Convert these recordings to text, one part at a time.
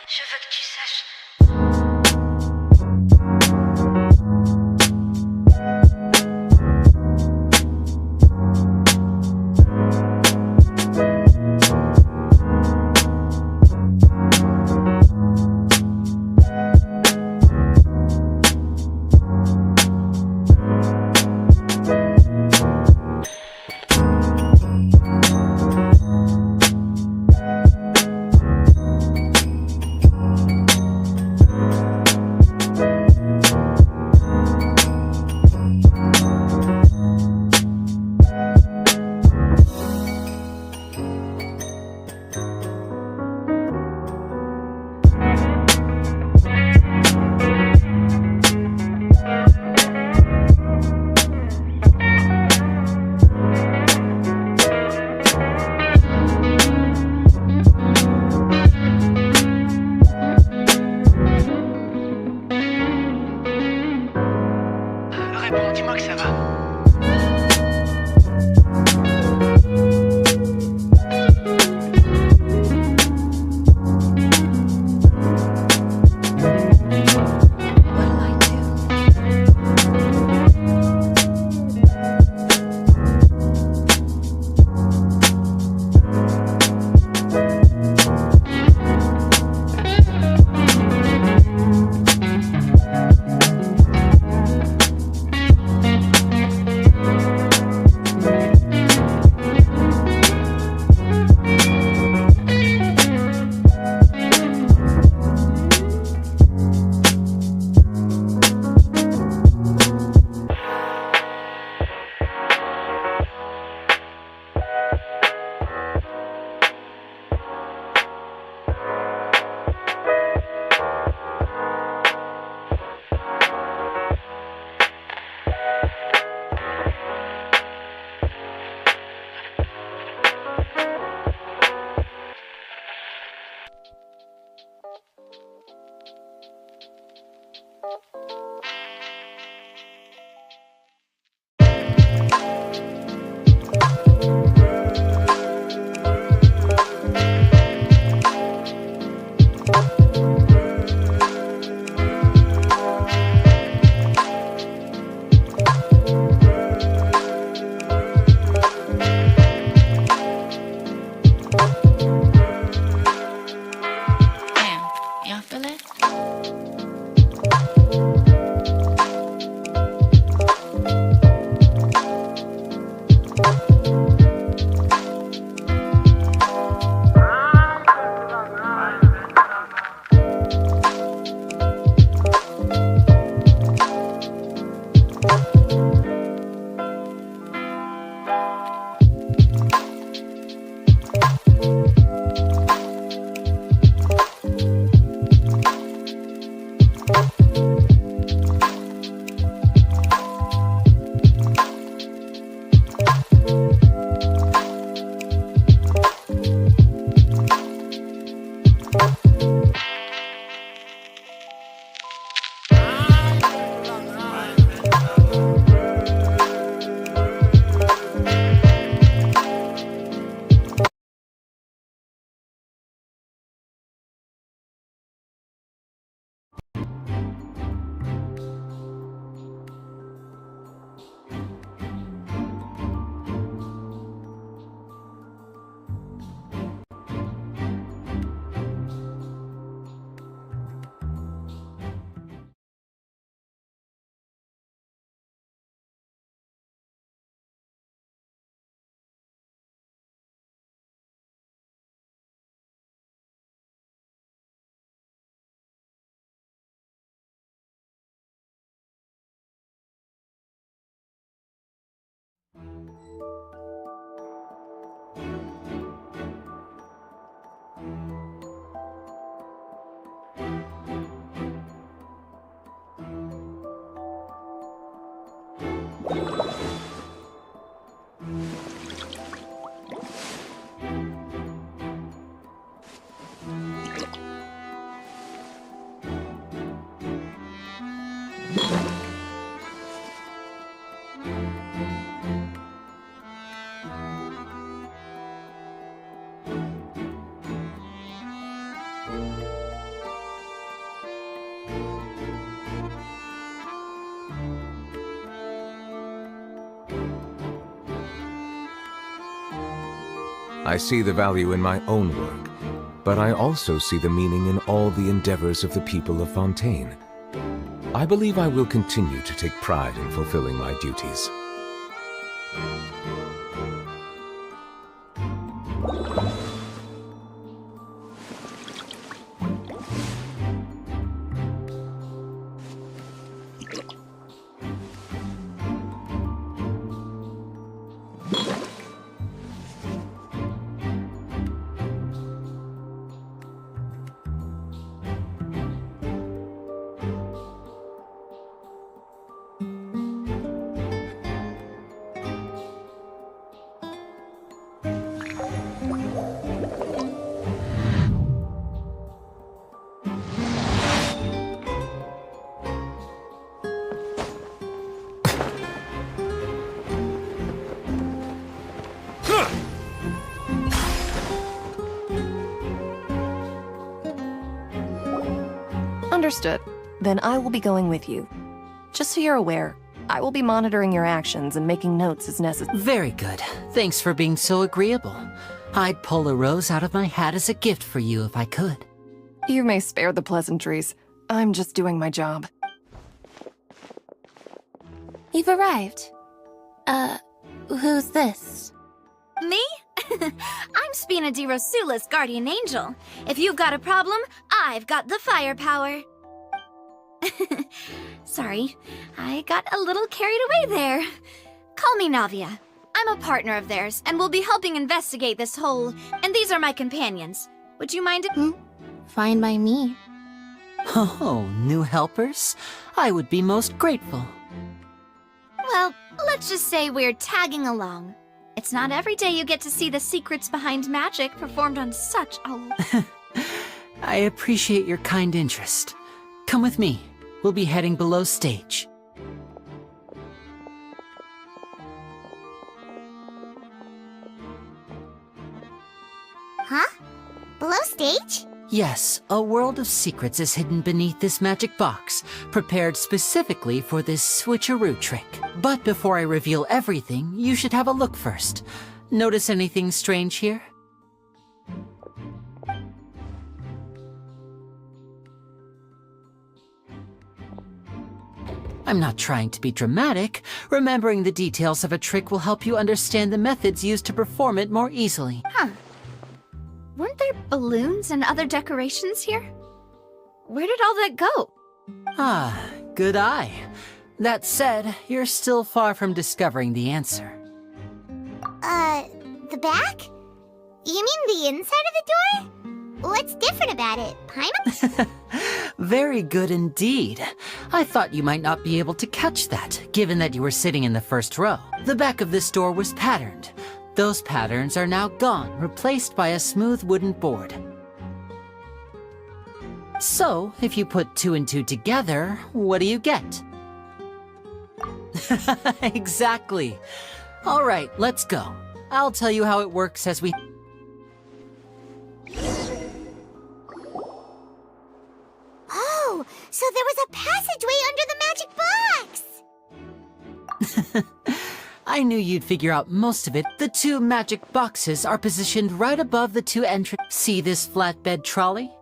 Je veux que tu saches. Réponds, dis-moi que ça va. I see the value in my own work, but I also see the meaning in all the endeavors of the people of Fontaine. I believe I will continue to take pride in fulfilling my duties. Understood. Then I will be going with you. Just so you're aware, I will be monitoring your actions and making notes as necessary. Very good. Thanks for being so agreeable. I'd pull a rose out of my hat as a gift for you if I could. You may spare the pleasantries. I'm just doing my job. You've arrived. Who's this? Me? I'm Spina di Rosula's guardian angel. If you've got a problem, I've got the firepower. Sorry, I got a little carried away there. Call me Navia. I'm a partner of theirs, and will be helping investigate this whole... And these are my companions. Would you mind... Fine by me. Oh, new helpers? I would be most grateful. Well, let's just say we're tagging along. It's not every day you get to see the secrets behind magic performed on such a... I appreciate your kind interest. Come with me. We'll be heading below stage. Huh? Below stage? Yes, a world of secrets is hidden beneath this magic box, prepared specifically for this switcheroo trick. But before I reveal everything, you should have a look first. Notice anything strange here? I'm not trying to be dramatic. Remembering the details of a trick will help you understand the methods used to perform it more easily. Huh. Weren't there balloons and other decorations here? Where did all that go? Ah, good eye. That said, you're still far from discovering the answer. The back? You mean the inside of the door? What's different about it, Paimon? Very good indeed. I thought you might not be able to catch that, given that you were sitting in the first row. The back of this door was patterned. Those patterns are now gone, replaced by a smooth wooden board. So, if you put 2 and 2 together, what do you get? Exactly. All right, let's go. I'll tell you how it works as we... Oh, so there was a passageway under the magic box! I knew you'd figure out most of it. The 2 magic boxes are positioned right above the 2 entrances. See this flatbed trolley?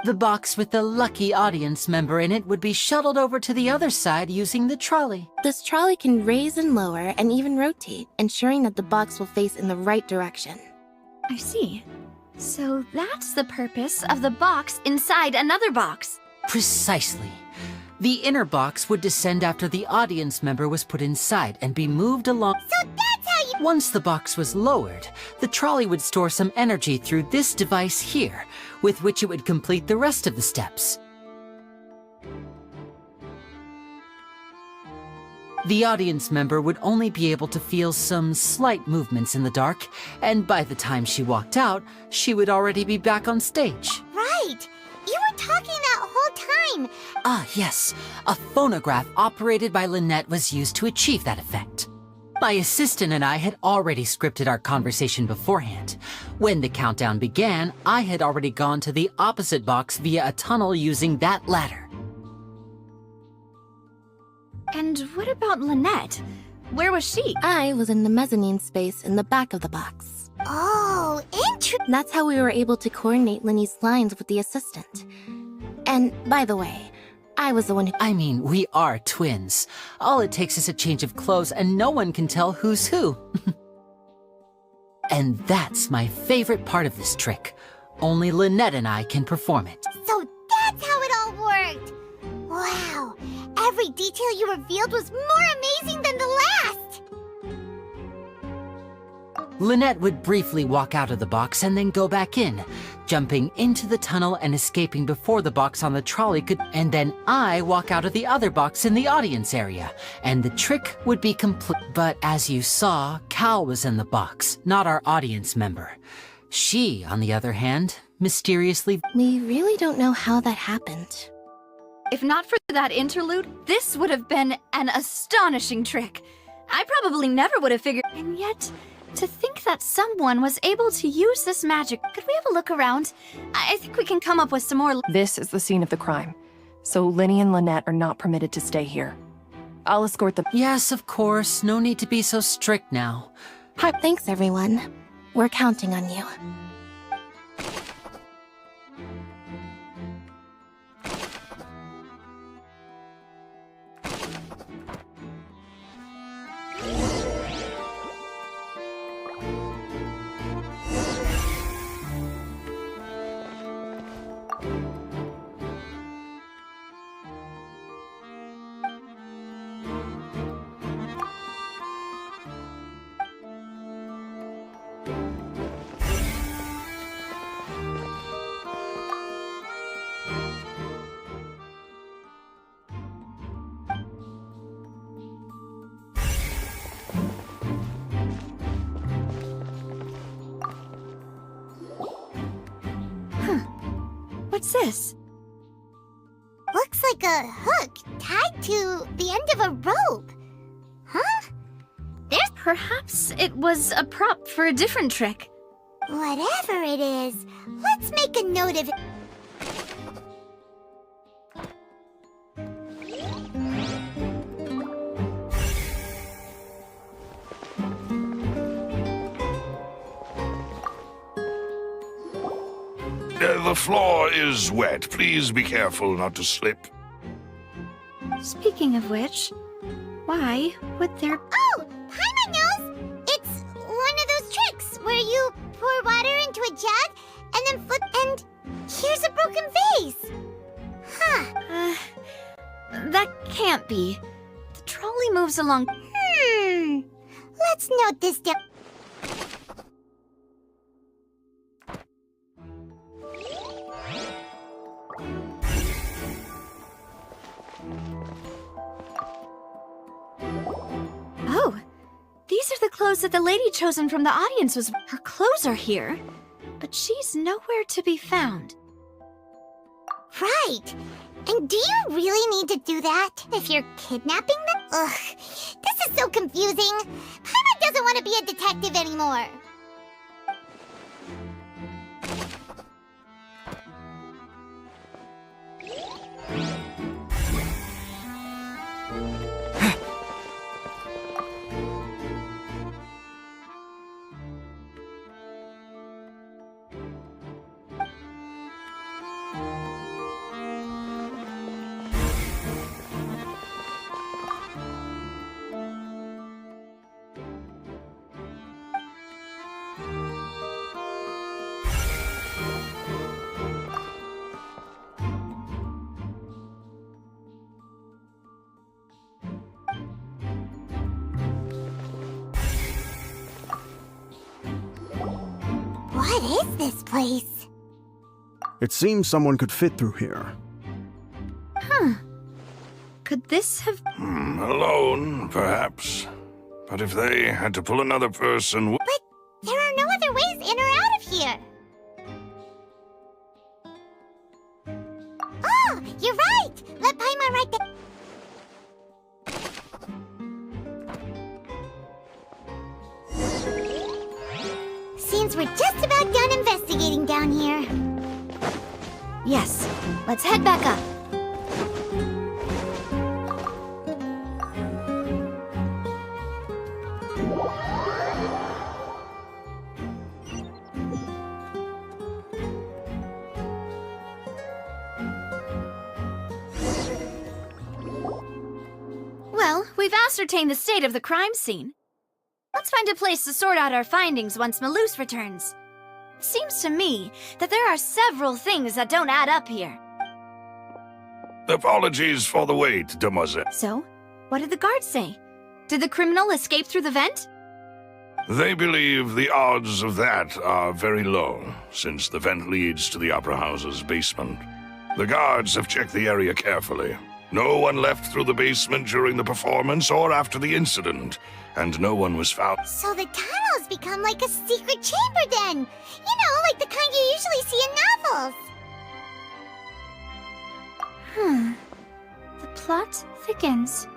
The box with the lucky audience member in it would be shuttled over to the other side using the trolley. This trolley can raise and lower and even rotate, ensuring that the box will face in the right direction. I see. So that's the purpose of the box inside another box. Precisely. The inner box would descend after the audience member was put inside and be moved along. So that's how Once the box was lowered, the trolley would store some energy through this device here, with which it would complete the rest of the steps. The audience member would only be able to feel some slight movements in the dark, and by the time she walked out, she would already be back on stage. Right! You were talking that whole time! Ah, yes. A phonograph operated by Lynette was used to achieve that effect. My assistant and I had already scripted our conversation beforehand. When the countdown began, I had already gone to the opposite box via a tunnel using that ladder. And what about Lynette? Where was she? I was in the mezzanine space in the back of the box. Oh, That's how we were able to coordinate Linny's lines with the assistant. And, by the way, I was the one who— I mean, we are twins. All it takes is a change of clothes and no one can tell who's who. And that's my favorite part of this trick. Only Lynette and I can perform it. So that's how it all worked! Wow! Every detail you revealed was more amazing than the last! Lynette would briefly walk out of the box and then go back in, jumping into the tunnel and escaping before the box on the trolley could— and then I walk out of the other box in the audience area, and the trick would be complete. But as you saw, Cal was in the box, not our audience member. She, on the other hand, mysteriously— We really don't know how that happened. If not for that interlude, this would have been an astonishing trick. I probably never would have figured— And yet, to think that someone was able to use this magic— Could we have a look around? I think we can come up with some more— This is the scene of the crime, so Linny and Lynette are not permitted to stay here. I'll escort them. Yes, of course, no need to be so strict now. Hi. Thanks, everyone. We're counting on you. What's this? Looks like a hook tied to the end of a rope. Huh? Perhaps it was a prop for a different trick. Whatever it is, let's make a note of it. The floor is wet. Please be careful not to slip. Speaking of which, why would there— Oh, Paimon knows! It's one of those tricks where you pour water into a jug and then flip, and here's a broken vase. Huh. That can't be. The trolley moves along— Let's note this down. Oh, these are the clothes that the lady chosen from the audience was— Her clothes are here, but she's nowhere to be found. Right. And do you really need to do that if you're kidnapping them? Ugh, this is so confusing. Paimon doesn't want to be a detective anymore. What is this place? It seems someone could fit through here. Could this have... Alone, perhaps. But if they had to pull another person... But there are no other ways in or out of here. Oh, you're right! Let Paimon write the... Seems we're just about done investigating down here. Yes, let's head back up. Well, we've ascertained the state of the crime scene. Let's find a place to sort out our findings once Malus returns. Seems to me that there are several things that don't add up here. Apologies for the wait, demoiselle. So, what did the guards say? Did the criminal escape through the vent? They believe the odds of that are very low, since the vent leads to the Opera House's basement. The guards have checked the area carefully. No one left through the basement during the performance or after the incident, and no one was found. So the tunnels become like a secret chamber then! You know, like the kind you usually see in novels! The plot thickens.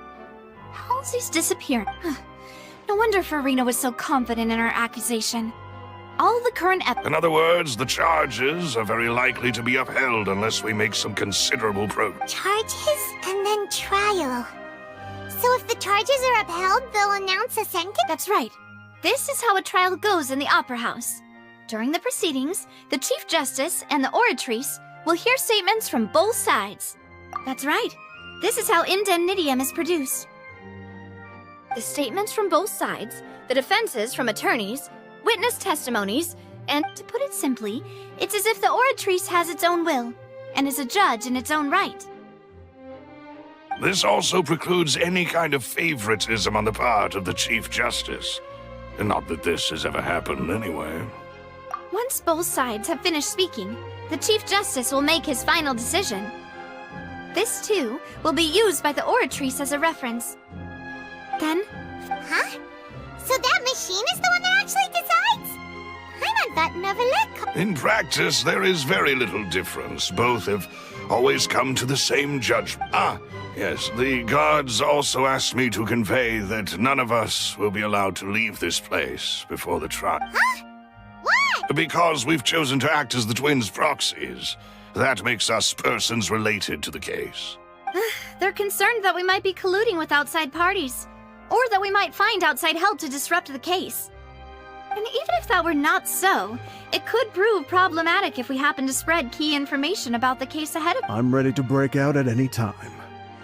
Halsey's disappeared. No wonder Farina was so confident in her accusation. All the current In other words, the charges are very likely to be upheld unless we make some considerable progress. Charges and then trial. So if the charges are upheld, they'll announce a sentence? That's right. This is how a trial goes in the Opera House. During the proceedings, the Chief Justice and the oratrice will hear statements from both sides. That's right. This is how indemnitium is produced. The statements from both sides, the defenses from attorneys, witness testimonies, and, to put it simply, it's as if the oratrice has its own will, and is a judge in its own right. This also precludes any kind of favoritism on the part of the Chief Justice. Not that this has ever happened anyway. Once both sides have finished speaking, the Chief Justice will make his final decision. This, too, will be used by the oratrice as a reference. Then... Huh? So that machine is the one that actually decides? I'm on that never let go. In practice, there is very little difference. Both have always come to the same judgment. Yes, the guards also asked me to convey that none of us will be allowed to leave this place before the trial. Huh? What? Because we've chosen to act as the twins' proxies. That makes us persons related to the case. They're concerned that we might be colluding with outside parties, or that we might find outside help to disrupt the case. And even if that were not so, it could prove problematic if we happen to spread key information about the case ahead of... I'm ready to break out at any time.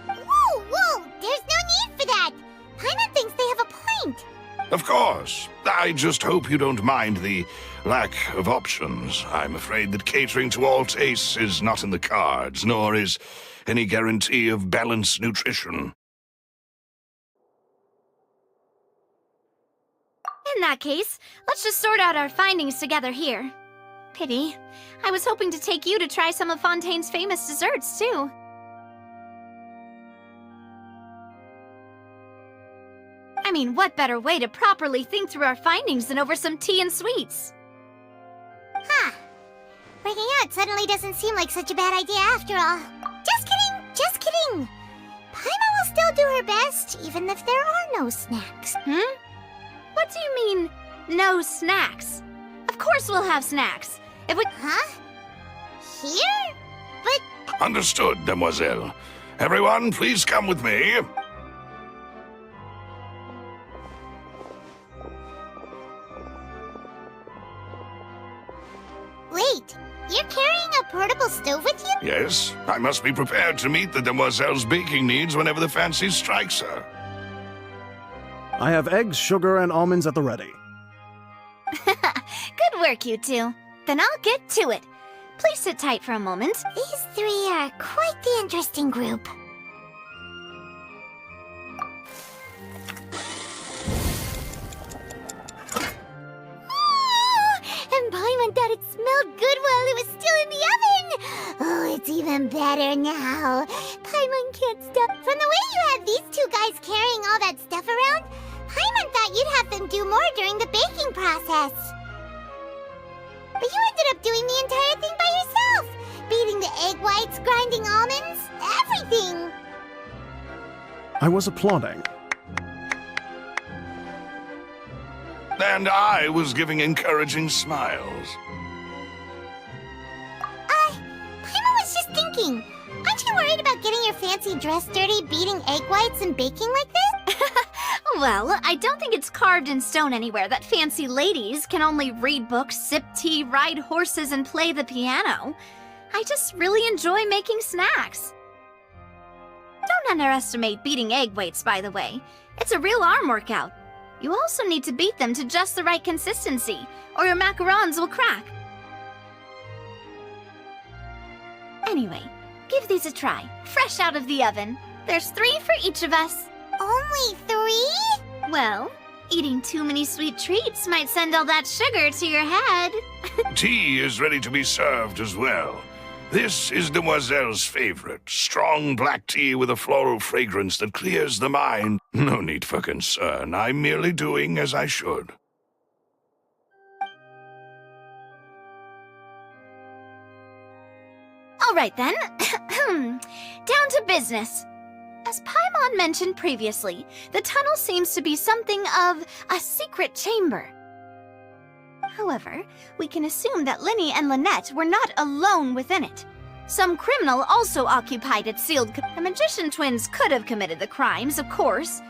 Whoa! There's no need for that! Paimon thinks they have a point! Of course. I just hope you don't mind the lack of options. I'm afraid that catering to all tastes is not in the cards, nor is any guarantee of balanced nutrition. In that case, let's just sort out our findings together here. Pity. I was hoping to take you to try some of Fontaine's famous desserts, too. I mean, what better way to properly think through our findings than over some tea and sweets? Huh. Breaking out suddenly doesn't seem like such a bad idea after all. Just kidding! Just kidding! Paimon will still do her best, even if there are no snacks. What do you mean, no snacks? Of course we'll have snacks. If we... Huh? Here? But... Understood, demoiselle. Everyone, please come with me. Wait, you're carrying a portable stove with you? Yes, I must be prepared to meet the demoiselle's baking needs whenever the fancy strikes her. I have eggs, sugar, and almonds at the ready. Good work, you two. Then I'll get to it. Please sit tight for a moment. These three are quite the interesting group. And Paimon Paimon thought it smelled good while it was still in the oven! Oh, it's even better now. Paimon can't stop. From the way you had these two guys carrying all that stuff around, Paimon thought you'd have them do more during the baking process. But you ended up doing the entire thing by yourself! Beating the egg whites, grinding almonds, everything! I was applauding. And I was giving encouraging smiles. Paimon was just thinking, aren't you worried about getting your fancy dress dirty beating egg whites and baking like this? Well, I don't think it's carved in stone anywhere that fancy ladies can only read books, sip tea, ride horses, and play the piano. I just really enjoy making snacks. Don't underestimate beating egg whites, by the way. It's a real arm workout. You also need to beat them to just the right consistency, or your macarons will crack. Anyway, give these a try, fresh out of the oven. There's 3 for each of us. Only 3? Well, eating too many sweet treats might send all that sugar to your head. Tea is ready to be served as well. This is Demoiselle's favorite, strong black tea with a floral fragrance that clears the mind. No need for concern, I'm merely doing as I should. All right then, down to business. As Paimon mentioned previously, the tunnel seems to be something of a secret chamber. However, we can assume that Linny and Lynette were not alone within it. Some criminal also occupied its sealed. The magician twins could have committed the crimes, of course,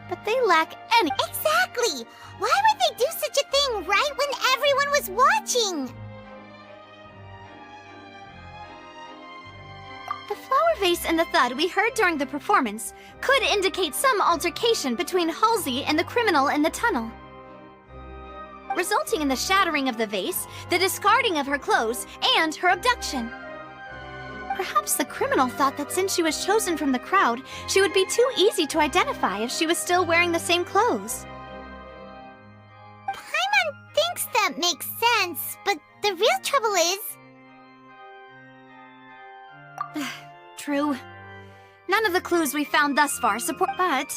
but they lack any. Exactly! Why would they do such a thing right when everyone was watching? The flower vase and the thud we heard during the performance could indicate some altercation between Halsey and the criminal in the tunnel, resulting in the shattering of the vase, the discarding of her clothes, and her abduction. Perhaps the criminal thought that since she was chosen from the crowd, she would be too easy to identify if she was still wearing the same clothes. Paimon thinks that makes sense, but the real trouble is... True. None of the clues we found thus far support, but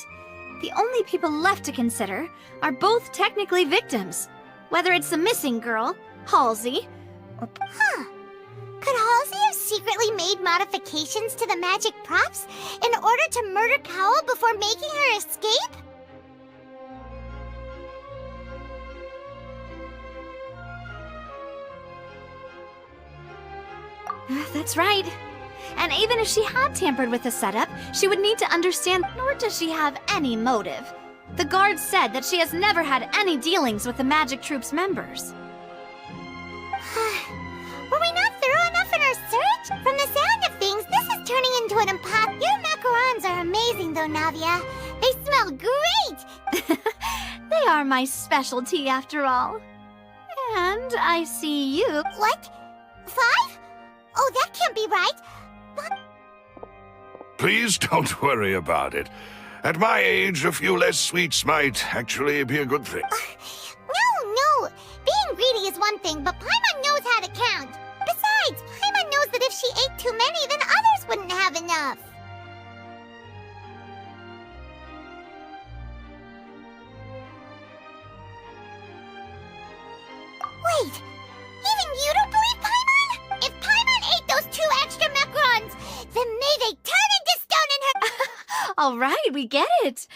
the only people left to consider are both technically victims, whether it's the missing girl, Halsey, or... Huh. Could Halsey have secretly made modifications to the magic props in order to murder Cowell before making her escape? That's right. And even if she had tampered with the setup, she would need to understand, nor does she have any motive. The guard said that she has never had any dealings with the Magic Troop's members. Were we not thorough enough in our search? From the sound of things, this is turning into an impossible. Your macarons are amazing, though, Navia. They smell great! They are my specialty, after all. And I see you. What? 5? Oh, that can't be right. Please don't worry about it. At my age, a few less sweets might actually be a good thing. No. Being greedy is one thing, but Paimon knows how to count. Besides, Paimon knows that if she ate too many, then others wouldn't have enough. Wait, even you don't believe Paimon? If Paimon ate those 2 extra macarons, then may they turn into stone in her— All right, we get it.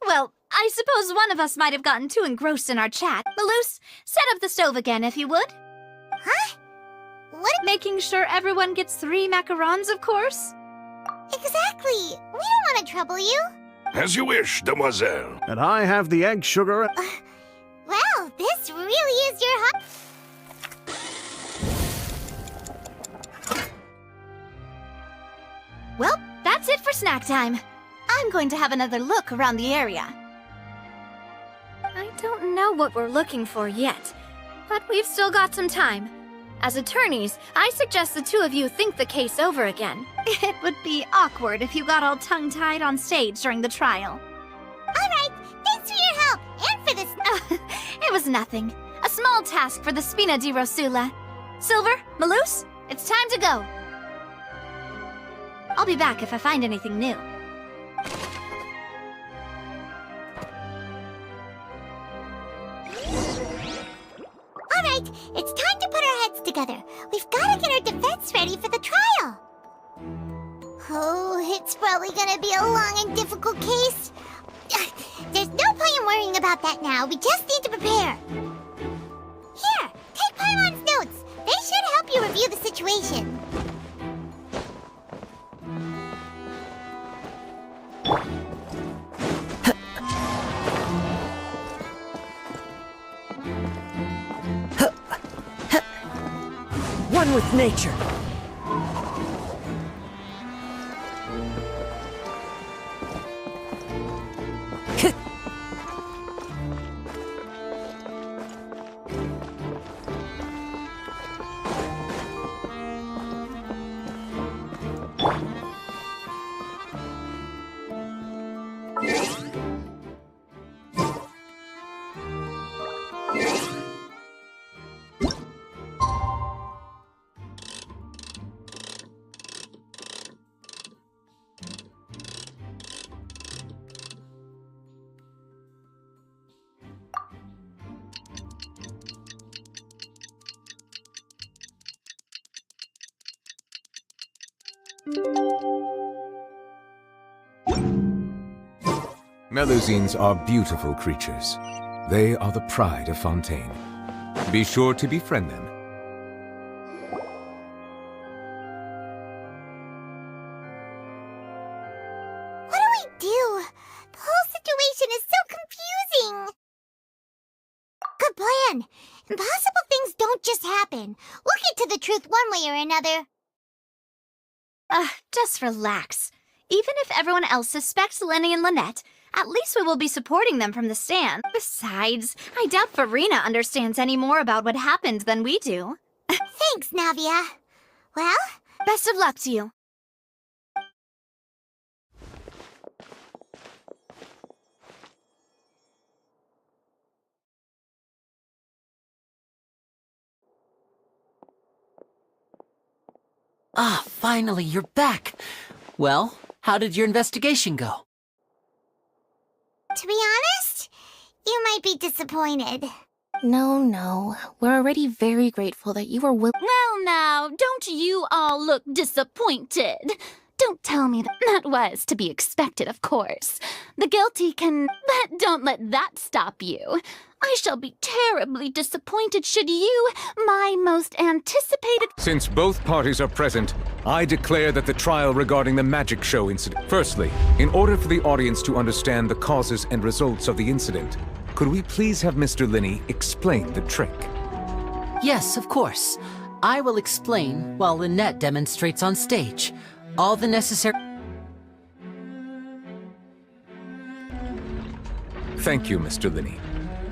Well, I suppose one of us might have gotten too engrossed in our chat. Malus, set up the stove again, if you would. Huh? What? Making sure everyone gets 3 macarons, of course. Exactly. We don't want to trouble you. As you wish, Demoiselle. And I have the egg sugar. Well, this really is your hot... Well, that's it for snack time. I'm going to have another look around the area. I don't know what we're looking for yet, but we've still got some time. As attorneys, I suggest the 2 of you think the case over again. It would be awkward if you got all tongue-tied on stage during the trial. All right, thanks for your help, and for this... It was nothing. A small task for the Spina di Rosula. Silver, Malus, it's time to go. I'll be back if I find anything new. Alright, it's time to put our heads together. We've got to get our defense ready for the trial. Oh, it's probably gonna be a long and difficult case. There's no point in worrying about that now. We just need to prepare. Here, take Paimon's notes. They should help you review the situation. One with nature. Melusines are beautiful creatures. They are the pride of Fontaine. Be sure to befriend them. What do we do? The whole situation is so confusing. Good plan. Impossible things don't just happen. We'll get to the truth one way or another. Just relax. Even if everyone else suspects Lenny and Lynette, at least we will be supporting them from the stand. Besides, I doubt Farina understands any more about what happened than we do. Thanks, Navia. Well? Best of luck to you. Ah, finally, you're back. Well, how did your investigation go? To be honest, you might be disappointed. No. We're already very grateful that you were willing. Well now, don't you all look disappointed? Don't tell me that was to be expected, of course. The guilty can... But don't let that stop you. I shall be terribly disappointed should you, my most anticipated... Since both parties are present, I declare that the trial regarding the magic show incident... Firstly, in order for the audience to understand the causes and results of the incident, could we please have Mr. Linney explain the trick? Yes, of course. I will explain while Lynette demonstrates on stage. All the necessary... Thank you, Mr. Linney.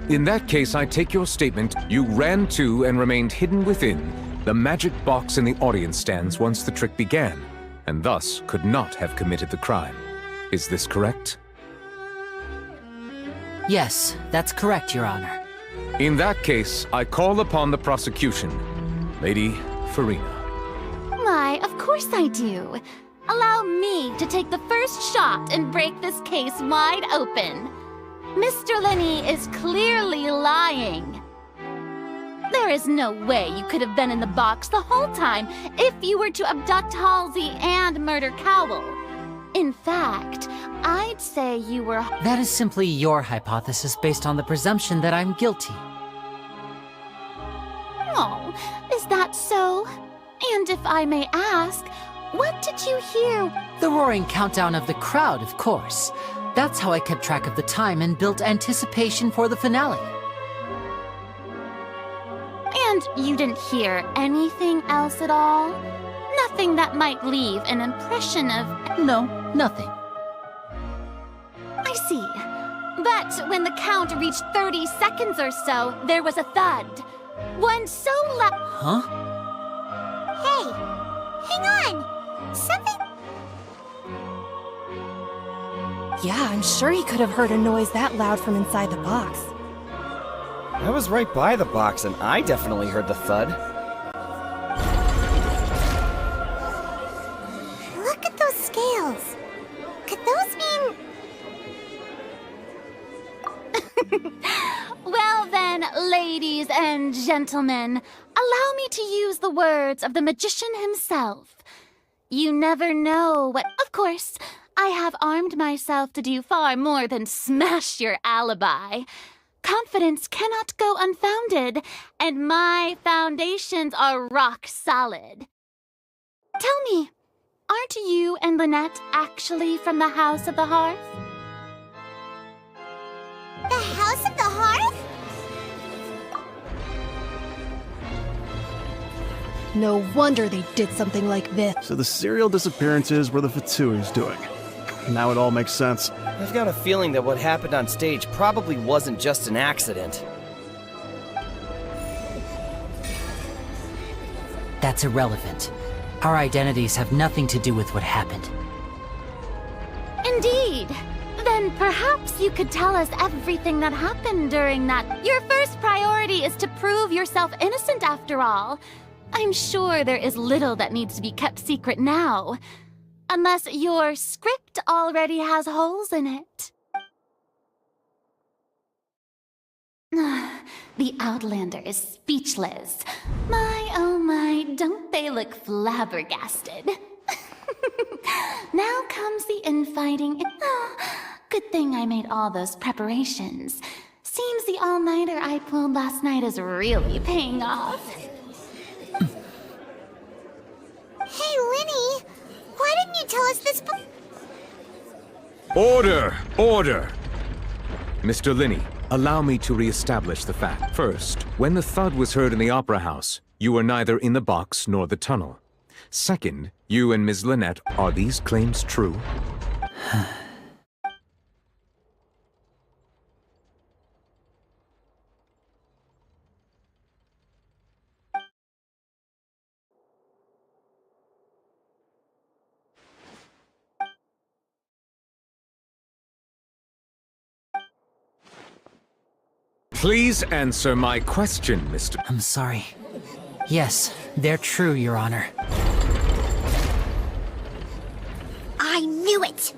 In that case, I take your statement, you ran to and remained hidden within the magic box in the audience stands once the trick began, and thus could not have committed the crime. Is this correct? Yes, that's correct, Your Honor. In that case, I call upon the prosecution. Lady Farina. Why, of course I do. Allow me to take the first shot and break this case wide open. Mr. Linney is clearly lying. There is no way you could have been in the box the whole time if you were to abduct Halsey and murder Cowell. In fact, I'd say you were... That is simply your hypothesis based on the presumption that I'm guilty. Oh, is that so? And if I may ask, what did you hear? The roaring countdown of the crowd, of course. That's how I kept track of the time and built anticipation for the finale. And you didn't hear anything else at all? Nothing that might leave an impression of... No, nothing. I see. But when the count reached 30 seconds or so, there was a thud. One so loud... Huh? Hey, hang on. Something... Yeah, I'm sure he could have heard a noise that loud from inside the box. I was right by the box and I definitely heard the thud. Look at those scales. Could those mean... Well then, ladies and gentlemen, allow me to use the words of the magician himself. You never know what... Of course, I have armed myself to do far more than smash your alibi. Confidence cannot go unfounded, and my foundations are rock solid. Tell me, aren't you and Lynette actually from the House of the Hearth? The House of the Hearth? No wonder they did something like this. So the serial disappearances were the Fatui's doing. Now it all makes sense. I've got a feeling that what happened on stage probably wasn't just an accident. That's irrelevant. Our identities have nothing to do with what happened. Indeed. Then perhaps you could tell us everything that happened during that. Your first priority is to prove yourself innocent after all. I'm sure there is little that needs to be kept secret now. Unless your script already has holes in it. The Outlander is speechless. My, oh my, don't they look flabbergasted? Now comes the infighting. Good thing I made all those preparations. Seems the all-nighter I pulled last night is really paying off. Hey, Linny! Why didn't you tell us this Order! Order! Mr. Linney, allow me to re-establish the fact. First, when the thud was heard in the Opera House, you were neither in the box nor the tunnel. Second, you and Ms. Lynette, are these claims true? Please answer my question, Mr. I'm sorry. Yes, they're true, Your Honor. I knew it!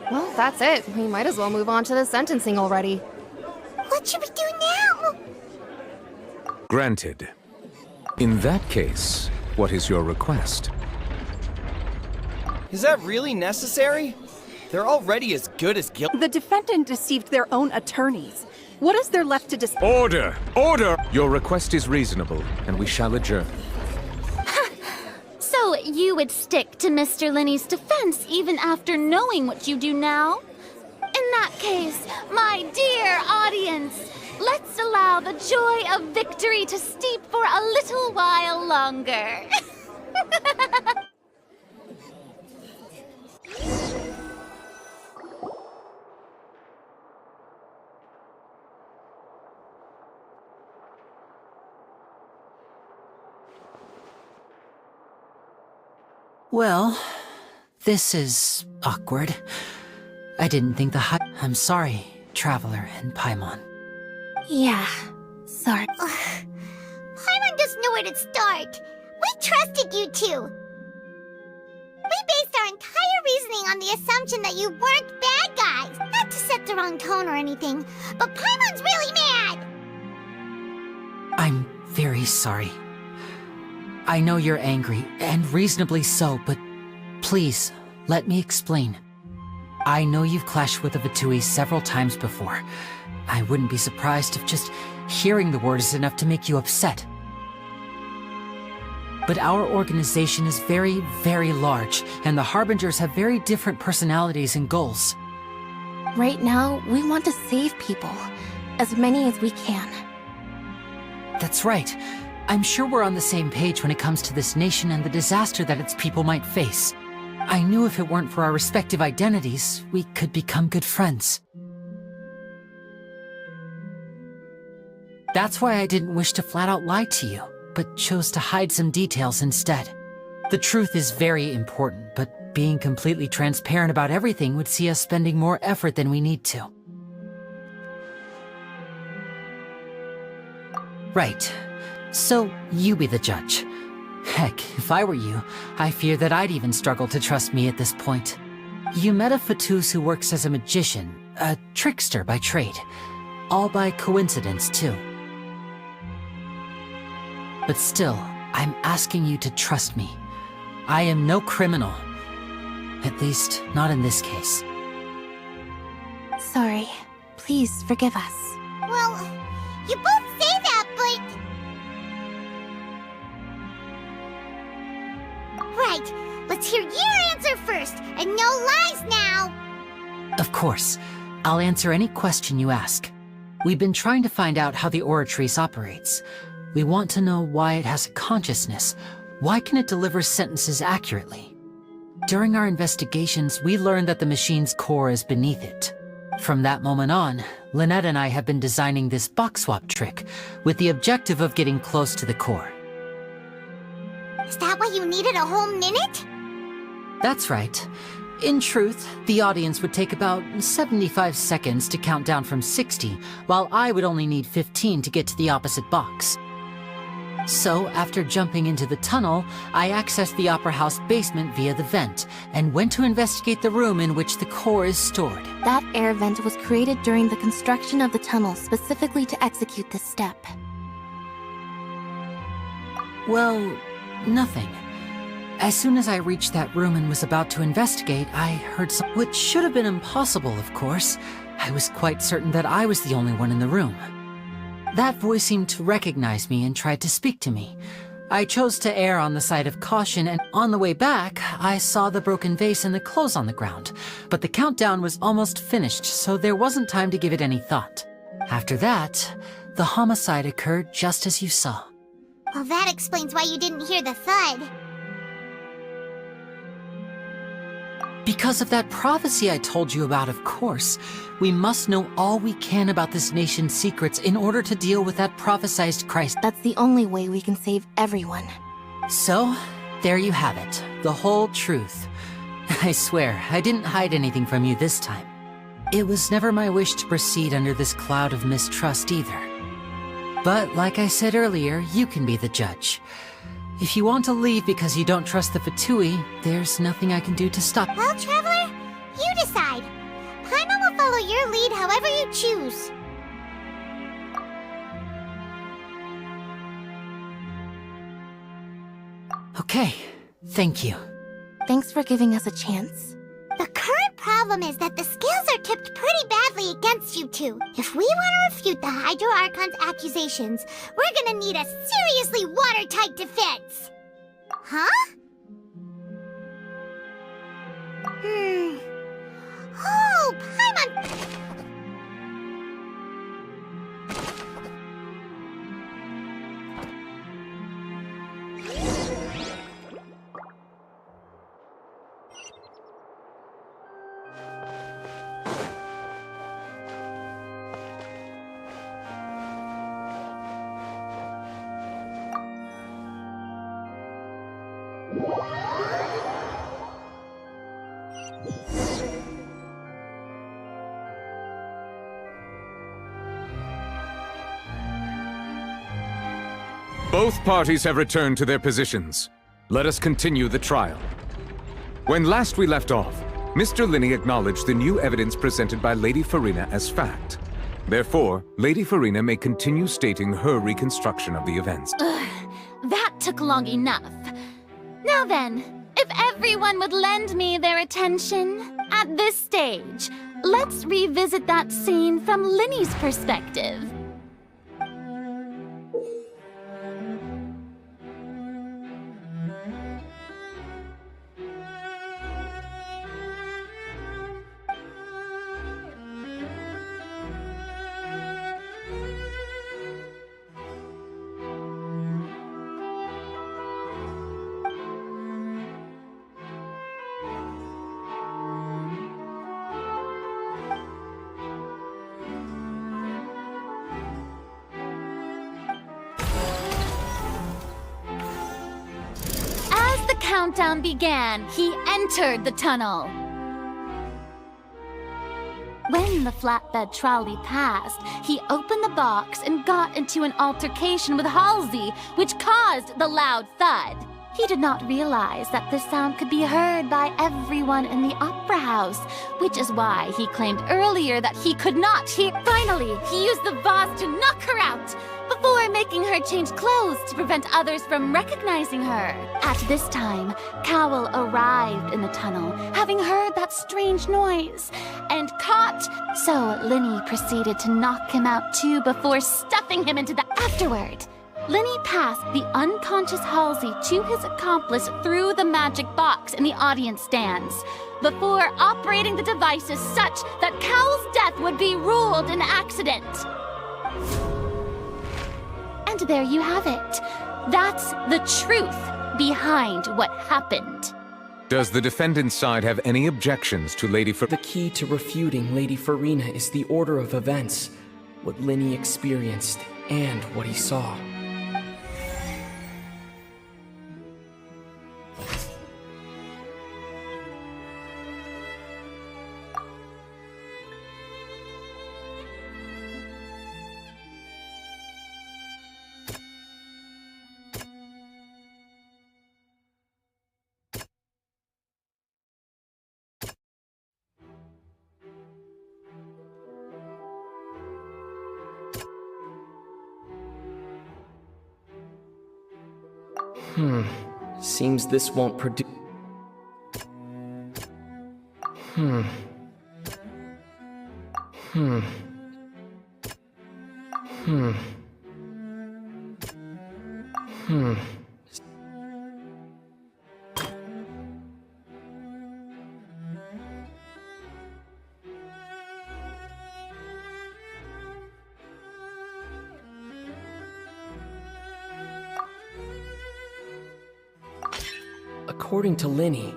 Well, that's it. We might as well move on to the sentencing already. What should we do now? Granted. In that case, what is your request? Is that really necessary? They're already as good as guilty. The defendant deceived their own attorneys. What is there left to dispute? Order! Order! Your request is reasonable, and we shall adjourn. So you would stick to Mr. Linney's defense even after knowing what you do now? In that case, my dear audience, let's allow the joy of victory to steep for a little while longer. Well, this is awkward. I didn't think I'm sorry, Traveler and Paimon. Yeah, sorry. Paimon doesn't know where to start. We trusted you two. We based our entire reasoning on the assumption that you weren't bad guys. Not to set the wrong tone or anything, but Paimon's really mad. I'm very sorry. I know you're angry, and reasonably so, but please, let me explain. I know you've clashed with the Fatui several times before. I wouldn't be surprised if just hearing the word is enough to make you upset. But our organization is very, very large, and the Harbingers have very different personalities and goals. Right now, we want to save people. As many as we can. That's right. I'm sure we're on the same page when it comes to this nation and the disaster that its people might face. I knew if it weren't for our respective identities, we could become good friends. That's why I didn't wish to flat out lie to you, but chose to hide some details instead. The truth is very important, but being completely transparent about everything would see us spending more effort than we need to. Right. So, you be the judge. Heck, if I were you, I fear that I'd even struggle to trust me at this point. You met a Fatus who works as a magician, a trickster by trade. All by coincidence, too. But still, I'm asking you to trust me. I am no criminal. At least, not in this case. Sorry. Please forgive us. Well, you both say that, but... Right, let's hear your answer first, and no lies now! Of course. I'll answer any question you ask. We've been trying to find out how the Oratrice operates. We want to know why it has a consciousness. Why can it deliver sentences accurately? During our investigations, we learned that the machine's core is beneath it. From that moment on, Lynette and I have been designing this box swap trick with the objective of getting close to the core. Is that why you needed a whole minute? That's right. In truth, the audience would take about 75 seconds to count down from 60, while I would only need 15 to get to the opposite box. So, after jumping into the tunnel, I accessed the Opera House basement via the vent, and went to investigate the room in which the core is stored. That air vent was created during the construction of the tunnel specifically to execute this step. Well, nothing. As soon as I reached that room and was about to investigate, I heard which should have been impossible, of course. I was quite certain that I was the only one in the room. That voice seemed to recognize me and tried to speak to me. I chose to err on the side of caution, and on the way back, I saw the broken vase and the clothes on the ground. But the countdown was almost finished, so there wasn't time to give it any thought. After that, the homicide occurred just as you saw. Well, that explains why you didn't hear the thud. Because of that prophecy I told you about, of course. We must know all we can about this nation's secrets in order to deal with that prophesized Christ. That's the only way we can save everyone. So, there you have it. The whole truth. I swear, I didn't hide anything from you this time. It was never my wish to proceed under this cloud of mistrust either. But like I said earlier, you can be the judge. If you want to leave because you don't trust the Fatui, there's nothing I can do to stop. Well, Traveler, you decide. Paimon will follow your lead however you choose. Okay, thank you. Thanks for giving us a chance. The current problem is that the scales are tipped pretty badly against you two. If we want to refute the Hydro Archon's accusations, we're gonna need a seriously watertight defense. Huh? Oh, Paimon! Both parties have returned to their positions. Let us continue the trial. When last we left off, Mr. Linney acknowledged the new evidence presented by Lady Farina as fact. Therefore, Lady Farina may continue stating her reconstruction of the events. That took long enough. Now then, if everyone would lend me their attention, at this stage, let's revisit that scene from Linney's perspective. Countdown began, he entered the tunnel. When the flatbed trolley passed, he opened the box and got into an altercation with Halsey, which caused the loud thud. He did not realize that the sound could be heard by everyone in the opera house, which is why he claimed earlier that he could not hear. Finally, he used the vase to knock her out, before making her change clothes to prevent others from recognizing her. At this time, Cowell arrived in the tunnel, having heard that strange noise, and caught. So Linny proceeded to knock him out too before stuffing him into the afterward. Linny passed the unconscious Halsey to his accomplice through the magic box in the audience stands, before operating the devices such that Cowell's death would be ruled an accident. And there you have it. That's the truth behind what happened. Does the defendant's side have any objections to Lady The key to refuting Lady Farina is the order of events, what Linny experienced, and what he saw. Seems this won't produce. According to Linny,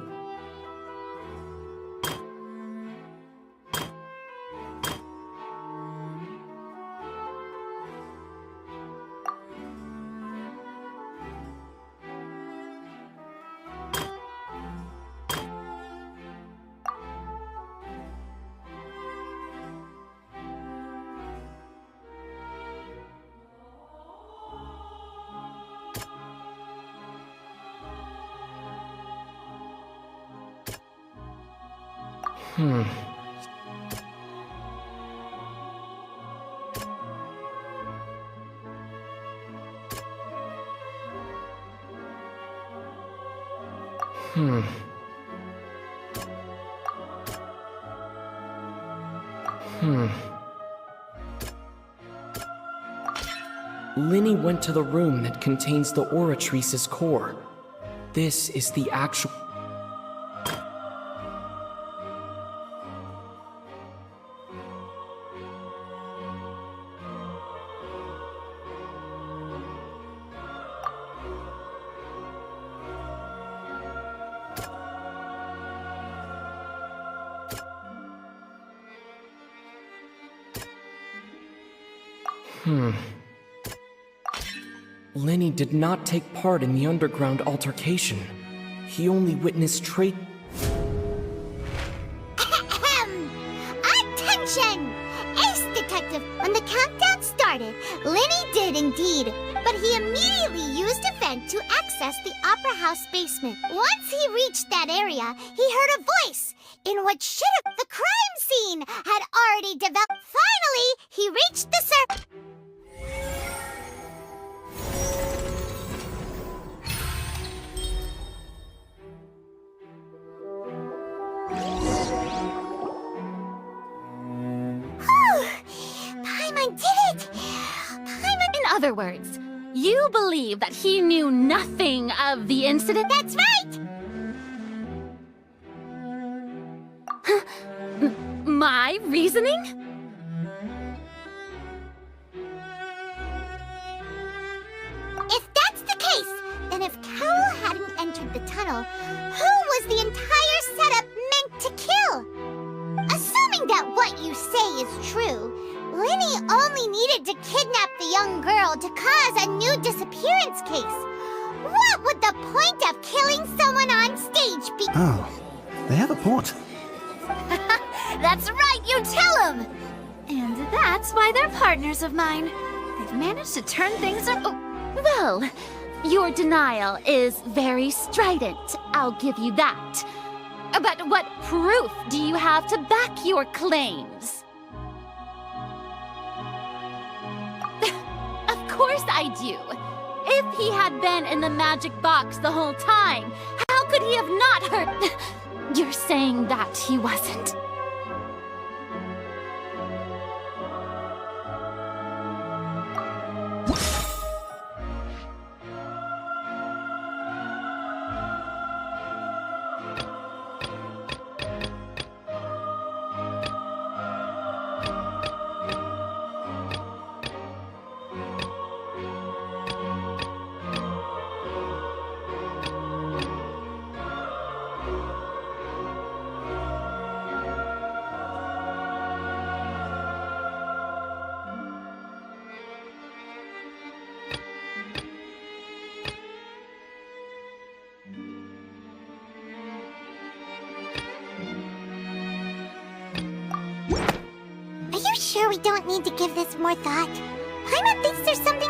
Linny went to the room that contains the Oratrice's core. This is the actual... Linny did not take part in the underground altercation. He only witnessed Attention! Ace Detective, when the countdown started, Linny did indeed, but he immediately used a vent to access the Opera House basement. Once he reached that area, he heard a voice in what should have the crime scene had already developed. Finally, he reached the surface. In other words, you believe that he knew nothing of the incident? That's right! My reasoning? If that's the case, then if Cowell hadn't entered the tunnel, who was the entire setup meant to kill? Assuming that what you say is true, Linny only needed to kidnap the young girl to cause a new disappearance case. What would the point of killing someone on stage be? Oh, they have a point. That's right, you tell him! That's why they're partners of mine. They've managed to turn things around. Well, your denial is very strident, I'll give you that. But what proof do you have to back your claims? Of course I do. If he had been in the magic box the whole time, how could he have not heard? You're saying that he wasn't? Sure we don't need to give this more thought. Paimon thinks there's something...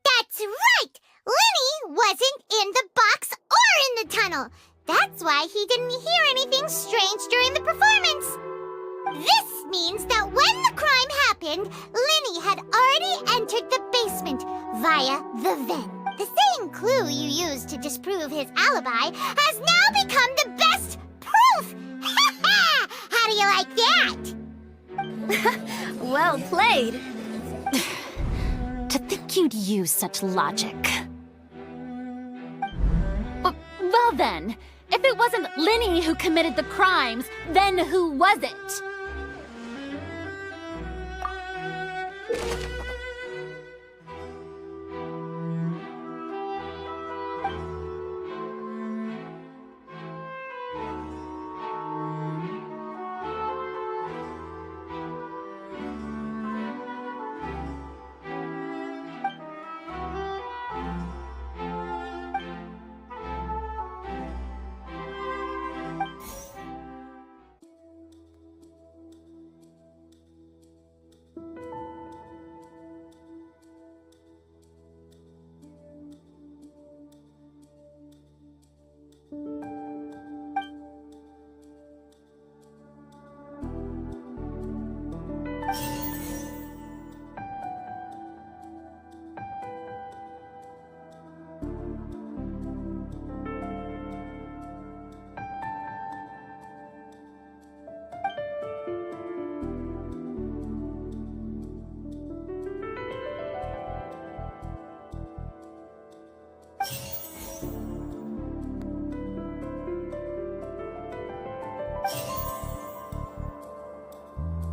That's right! Lenny wasn't in the box or in the tunnel. That's why he didn't hear anything strange during the performance. This means that when the crime happened, Lenny had already entered the basement via the vent. The same clue you used to disprove his alibi has now become the best proof! How do you like that? Well played. To think you'd use such logic. Well then, if it wasn't Lenny who committed the crimes, then who was it?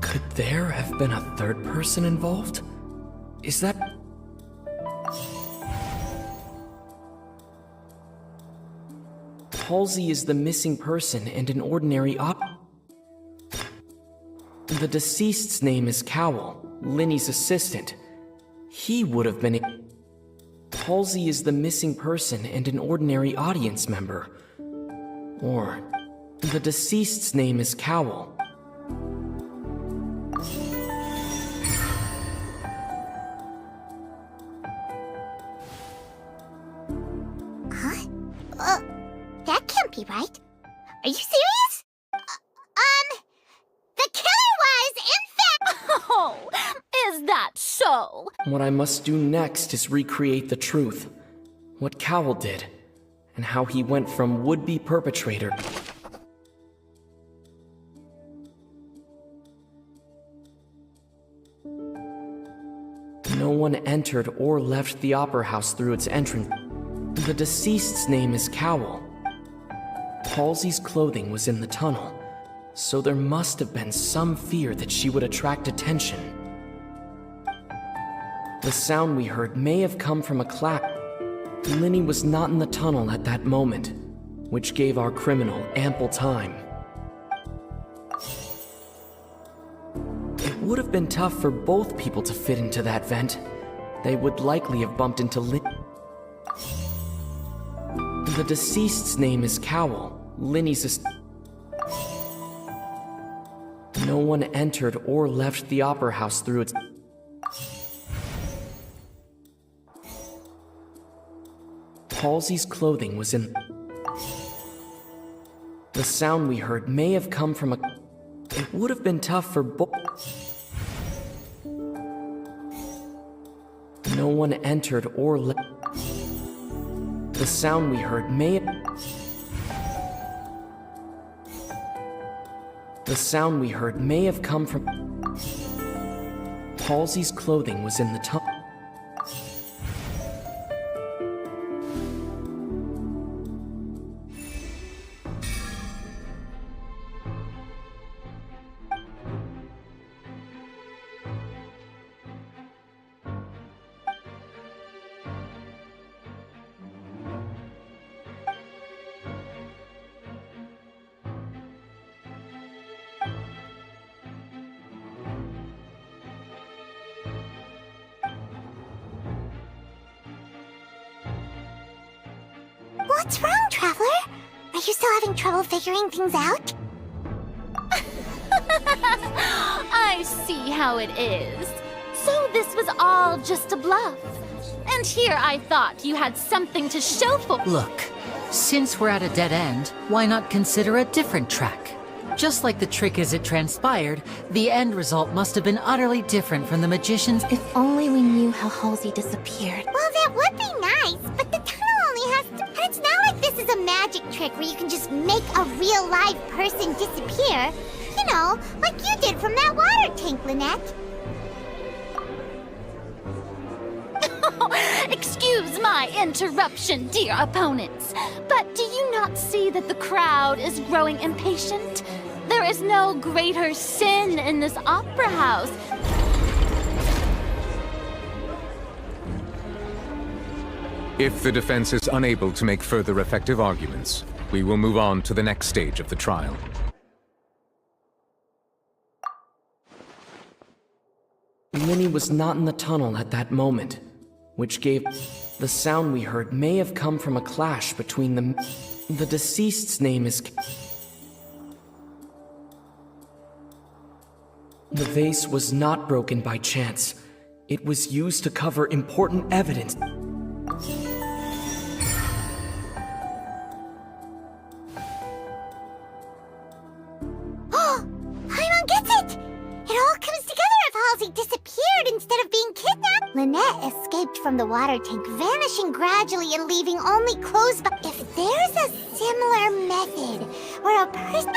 Could there have been a third person involved? Is that... Halsey is the missing person and an ordinary The deceased's name is Cowell, Lenny's assistant. He would have been... Halsey is the missing person and an ordinary audience member. Or... The deceased's name is Cowell. That can't be right. Are you serious? The killer was, in fact... Oh, is that so? What I must do next is recreate the truth. What Cowell did, and how he went from would-be perpetrator... No one entered or left the Opera House through its entrance. The deceased's name is Cowell. Halsey's clothing was in the tunnel, so there must have been some fear that she would attract attention. The sound we heard may have come from a clap. Lenny was not in the tunnel at that moment, which gave our criminal ample time. It would have been tough for both people to fit into that vent. they would likely have bumped into The deceased's name is Cowell. Linny's No one entered or left the Opera House through its... Halsey's clothing was in... The sound we heard may have come from a... It would have been tough for No one entered or left... The sound we heard may have... The sound we heard may have come from... Halsey's clothing was in the tunnel. What's wrong, Traveler? Are you still having trouble figuring things out? I see how it is. So this was all just a bluff. And here I thought you had something to show for— Look, since we're at a dead end, why not consider a different track? Just like the trick as it transpired, the end result must have been utterly different from the magician's— If only we knew how Halsey disappeared. Well, that would be nice, but the tunnel only has to... And it's not like this is a magic trick where you can just make a real live person disappear. You know, like you did from that water tank, Lynette. Excuse my interruption, dear opponents, but do you not see that the crowd is growing impatient? There is no greater sin in this opera house. If the defense is unable to make further effective arguments, we will move on to the next stage of the trial. Linny was not in the tunnel at that moment, which gave... The sound we heard may have come from a clash between them. The deceased's name is... The vase was not broken by chance. It was used to cover important evidence. Oh, Paimon gets it! It all comes together if Halsey disappeared instead of being kidnapped. Lynette escaped from the water tank, vanishing gradually and leaving only clothes. But if there's a similar method where a person...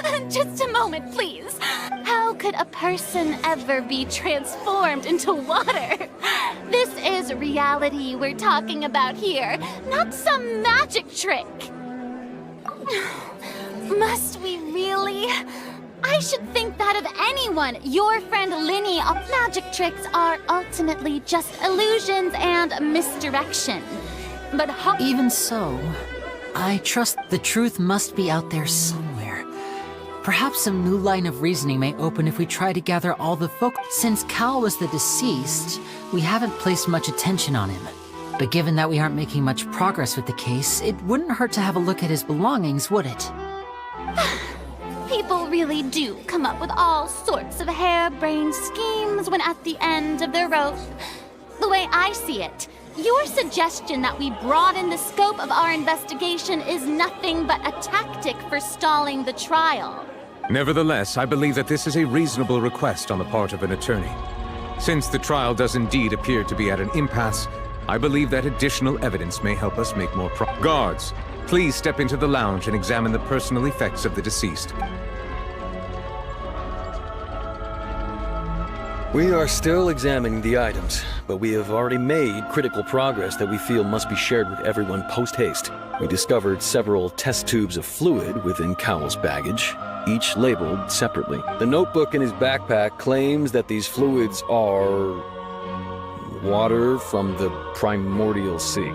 Oh, just a moment, please. How could a person ever be transformed into water? This is reality we're talking about here, not some magic trick. Must we really? I should think that of anyone. Your friend Linny, magic tricks are ultimately just illusions and misdirection. But even so, I trust the truth must be out there somewhere. Perhaps some new line of reasoning may open if we try to gather all the folk. Since Cal was the deceased, we haven't placed much attention on him. But given that we aren't making much progress with the case, it wouldn't hurt to have a look at his belongings, would it? People really do come up with all sorts of harebrained schemes when at the end of their rope. The way I see it, your suggestion that we broaden the scope of our investigation is nothing but a tactic for stalling the trial. Nevertheless, I believe that this is a reasonable request on the part of an attorney. Since the trial does indeed appear to be at an impasse, I believe that additional evidence may help us make more progress. Guards, please step into the lounge and examine the personal effects of the deceased. We are still examining the items, but we have already made critical progress that we feel must be shared with everyone post-haste. We discovered several test tubes of fluid within Cowell's baggage, each labeled separately. The notebook in his backpack claims that these fluids are... water from the primordial sea.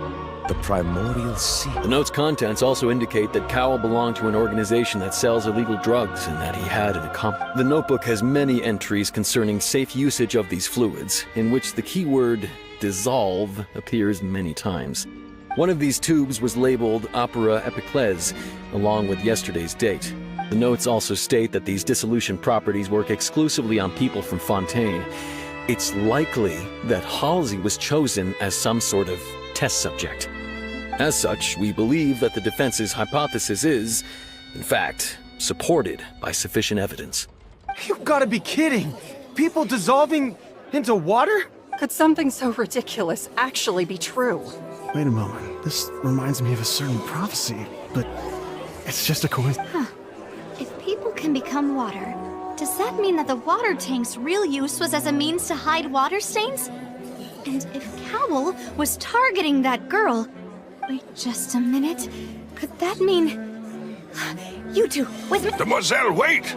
The primordial sea? The note's contents also indicate that Cowell belonged to an organization that sells illegal drugs and that he had an accomplice. The notebook has many entries concerning safe usage of these fluids, in which the keyword dissolve appears many times. One of these tubes was labeled Opera Epiclese, along with yesterday's date. The notes also state that these dissolution properties work exclusively on people from Fontaine. It's likely that Halsey was chosen as some sort of test subject. As such, we believe that the defense's hypothesis is, in fact, supported by sufficient evidence. You've got to be kidding! People dissolving into water? Could something so ridiculous actually be true? Wait a moment. This reminds me of a certain prophecy, but it's just a coincidence. Huh. If people can become water, does that mean that the water tank's real use was as a means to hide water stains? And if Cowell was targeting that girl... Wait just a minute. Could that mean... You two, with me... Mademoiselle, wait!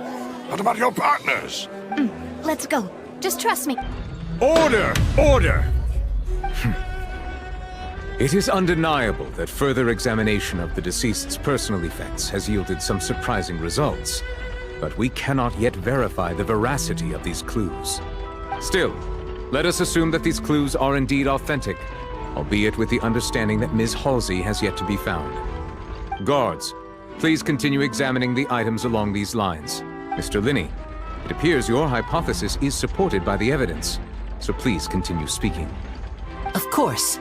What about your partners? Let's go. Just trust me. Order! Order! It is undeniable that further examination of the deceased's personal effects has yielded some surprising results, but we cannot yet verify the veracity of these clues. Still, let us assume that these clues are indeed authentic, albeit with the understanding that Ms. Halsey has yet to be found. Guards, please continue examining the items along these lines. Mr. Linney, it appears your hypothesis is supported by the evidence, so please continue speaking. Of course.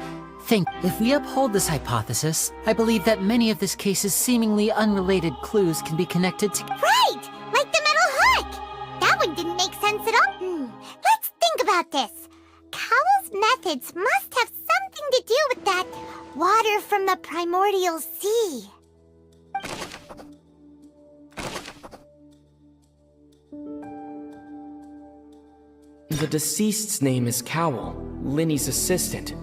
If we uphold this hypothesis, I believe that many of this case's seemingly unrelated clues can be connected to... Right! Like the metal hook! That one didn't make sense at all. Let's think about this. Cowell's methods must have something to do with that water from the primordial sea. The deceased's name is Cowell, Linny's assistant.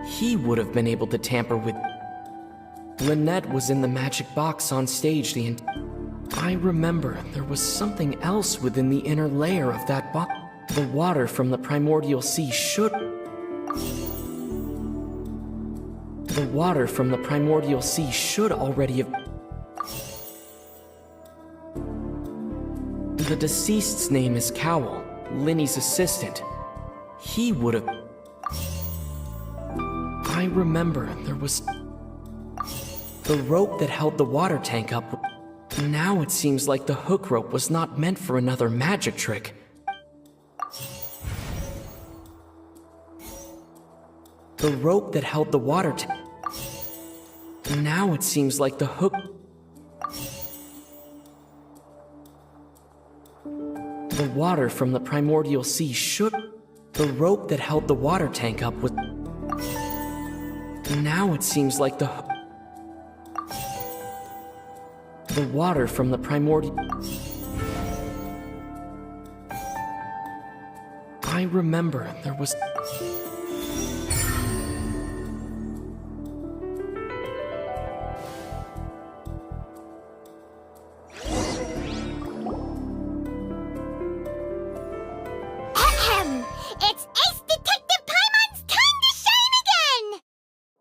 He would have been able to tamper with... Lynette was in the magic box on stage I remember there was something else within the inner layer of that box. The water from the primordial sea should... The water from the primordial sea should already have... The deceased's name is Cowell, Linny's assistant. He would have... I remember there was... The rope that held the water tank up... Now it seems like the hook rope was not meant for another magic trick. The rope that held the water tank... Now it seems like the hook... The water from the primordial sea should... The rope that held the water tank up was... Now it seems like the... The water from the primordial... I remember there was... It's Ace Detective Paimon's time to shine again!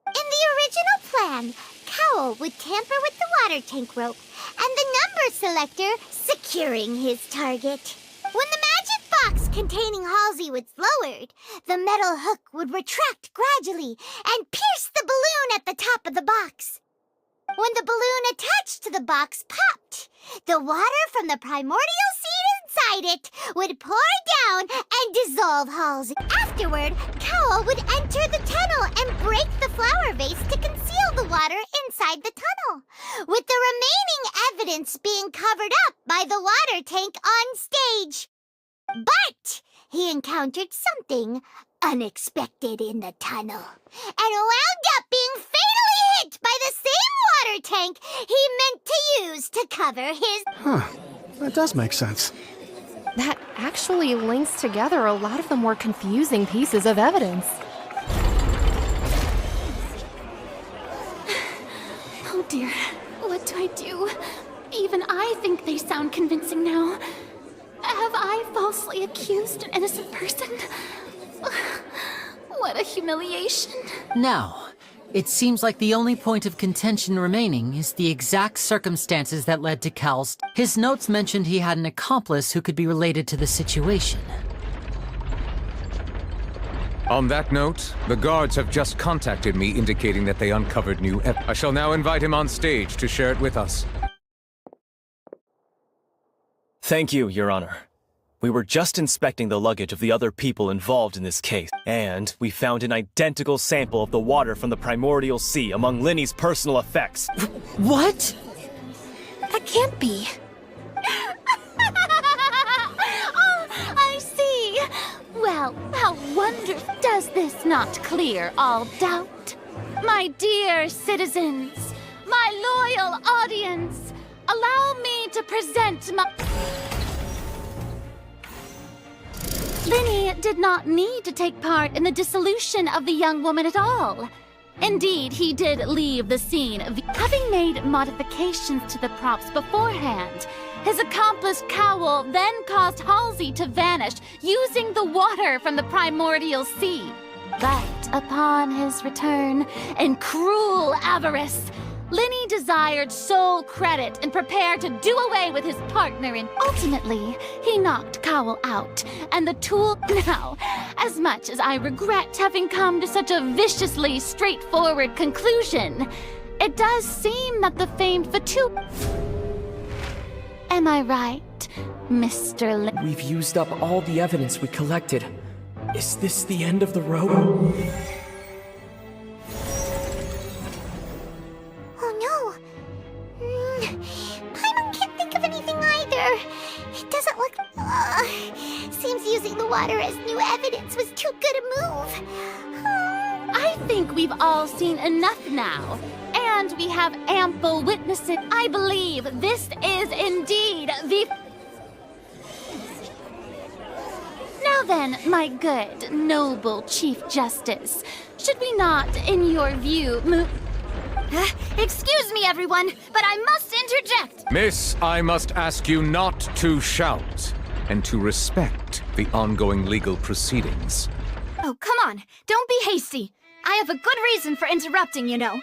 In the original plan, Cowell would tamper with the water tank rope and the number selector securing his target. When the magic box containing Halsey was lowered, the metal hook would retract gradually and pierce the balloon at the top of the box. When the balloon attached to the box popped, the water from the primordial seed inside it would pour down and dissolve Halsey. Afterward, Cowell would enter the tunnel and break the flower vase to conceal the water inside the tunnel, with the remaining evidence being covered up by the water tank on stage. But he encountered something unexpected in the tunnel and wound up being fatally hit by the same water tank he meant to use to cover his... Huh. That does make sense. That actually links together a lot of the more confusing pieces of evidence. Oh dear, what do I do? Even I think they sound convincing now. Have I falsely accused an innocent person? What a humiliation. Now, it seems like the only point of contention remaining is the exact circumstances that led to Cal's. His notes mentioned he had an accomplice who could be related to the situation. On that note, the guards have just contacted me indicating that they uncovered new evidence. I shall now invite him on stage to share it with us. Thank you, Your Honor. We were just inspecting the luggage of the other people involved in this case, and we found an identical sample of the water from the primordial sea among Linny's personal effects. What? That can't be. Oh, I see. Well, how wonderful. Does this not clear all doubt? My dear citizens, my loyal audience, allow me to present my... Linny did not need to take part in the dissolution of the young woman at all. Indeed, he did leave the scene, having made modifications to the props beforehand. His accomplice Cowl then caused Halsey to vanish using the water from the primordial sea. But upon his return, in cruel avarice, Linny desired sole credit and prepared to do away with his partner, and ultimately, he knocked Cowl out, and the tool... Now, as much as I regret having come to such a viciously straightforward conclusion, it does seem that the famed Fatu... Am I right, Mr. Lin... We've used up all the evidence we collected. Is this the end of the road? Seems using the water as new evidence was too good a move. I think we've all seen enough now, and we have ample witnesses. I believe this is indeed the... Now then, my good, noble Chief Justice, should we not, in your view, move... Excuse me, everyone, but I must interject. Miss, I must ask you not to shout, and to respect the ongoing legal proceedings. Oh, come on. Don't be hasty. I have a good reason for interrupting, you know.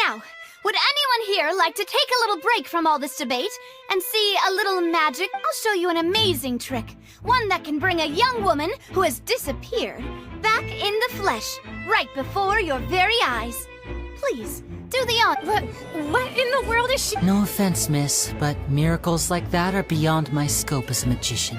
Now, would anyone here like to take a little break from all this debate and see a little magic? I'll show you an amazing trick. One that can bring a young woman who has disappeared back in the flesh, right before your very eyes. Please, do the honor. What in the world is she... No offense, miss, but miracles like that are beyond my scope as a magician.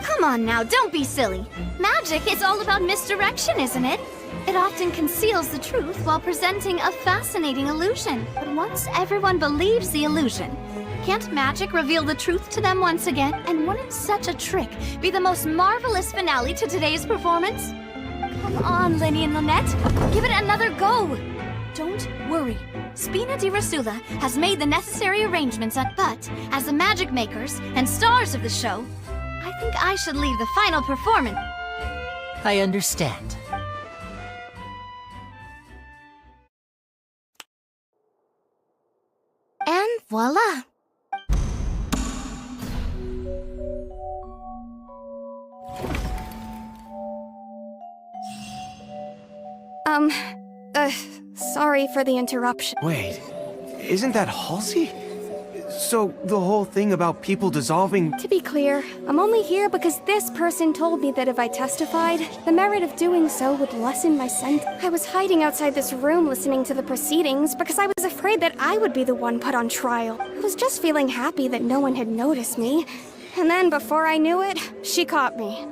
Come on now, don't be silly. Magic is all about misdirection, isn't it? It often conceals the truth while presenting a fascinating illusion. But once everyone believes the illusion, can't magic reveal the truth to them once again? And wouldn't such a trick be the most marvelous finale to today's performance? Come on, Linny and Lynette, give it another go. Don't worry. Spina di Rasula has made the necessary arrangements, but as the magic makers and stars of the show, I think I should leave the final performance. I understand. And voila! Sorry for the interruption. Wait, isn't that Halsey? So, the whole thing about people dissolving... To be clear, I'm only here because this person told me that if I testified, the merit of doing so would lessen my sentence. I was hiding outside this room listening to the proceedings because I was afraid that I would be the one put on trial. I was just feeling happy that no one had noticed me. And then, before I knew it, she caught me.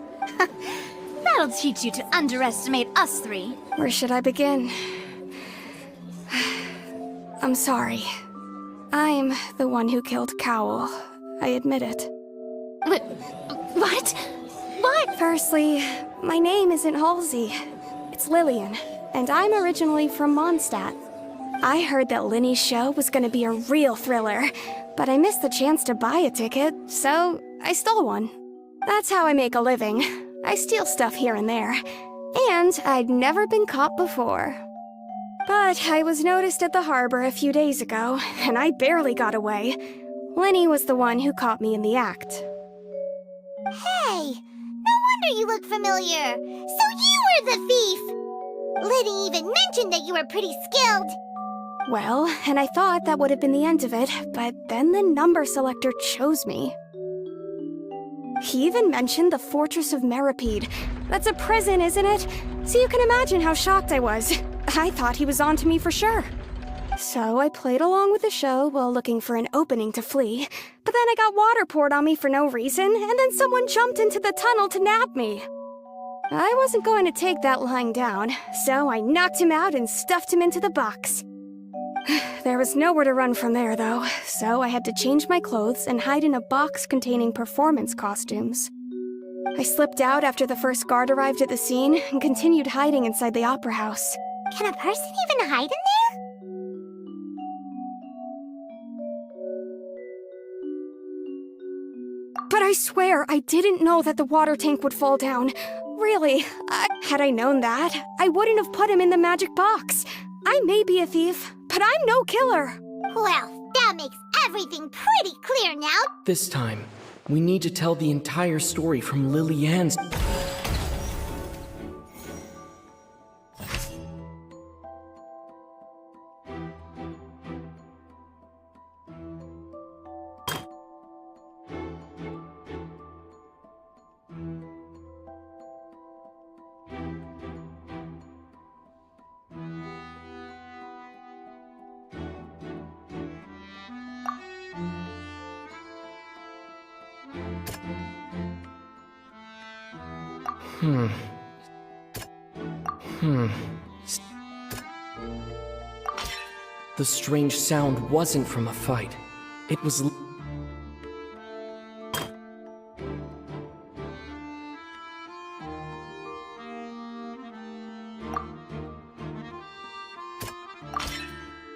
That'll teach you to underestimate us three. Where should I begin? I'm sorry. I'm the one who killed Cowl. I admit it. What? What? Firstly, my name isn't Halsey. It's Lillian, and I'm originally from Mondstadt. I heard that Linny's show was gonna be a real thriller, but I missed the chance to buy a ticket, so I stole one. That's how I make a living. I steal stuff here and there. And I'd never been caught before. But I was noticed at the harbor a few days ago, and I barely got away. Linny was the one who caught me in the act. Hey, no wonder you look familiar. So you were the thief. Liddy even mentioned that you were pretty skilled. Well, and I thought that would have been the end of it, but then the number selector chose me. He even mentioned the Fortress of Meripede. That's a prison, isn't it? So you can imagine how shocked I was. I thought he was onto me for sure. So I played along with the show while looking for an opening to flee, but then I got water poured on me for no reason, and then someone jumped into the tunnel to nab me. I wasn't going to take that lying down, so I knocked him out and stuffed him into the box. There was nowhere to run from there, though, so I had to change my clothes and hide in a box containing performance costumes. I slipped out after the first guard arrived at the scene and continued hiding inside the opera house. Can a person even hide in there? But I swear, I didn't know that the water tank would fall down. Really, had I known that, I wouldn't have put him in the magic box. I may be a thief, but I'm no killer. Well, that makes everything pretty clear now. This time, we need to tell the entire story from Lily-Ann's... The strange sound wasn't from a fight. It was...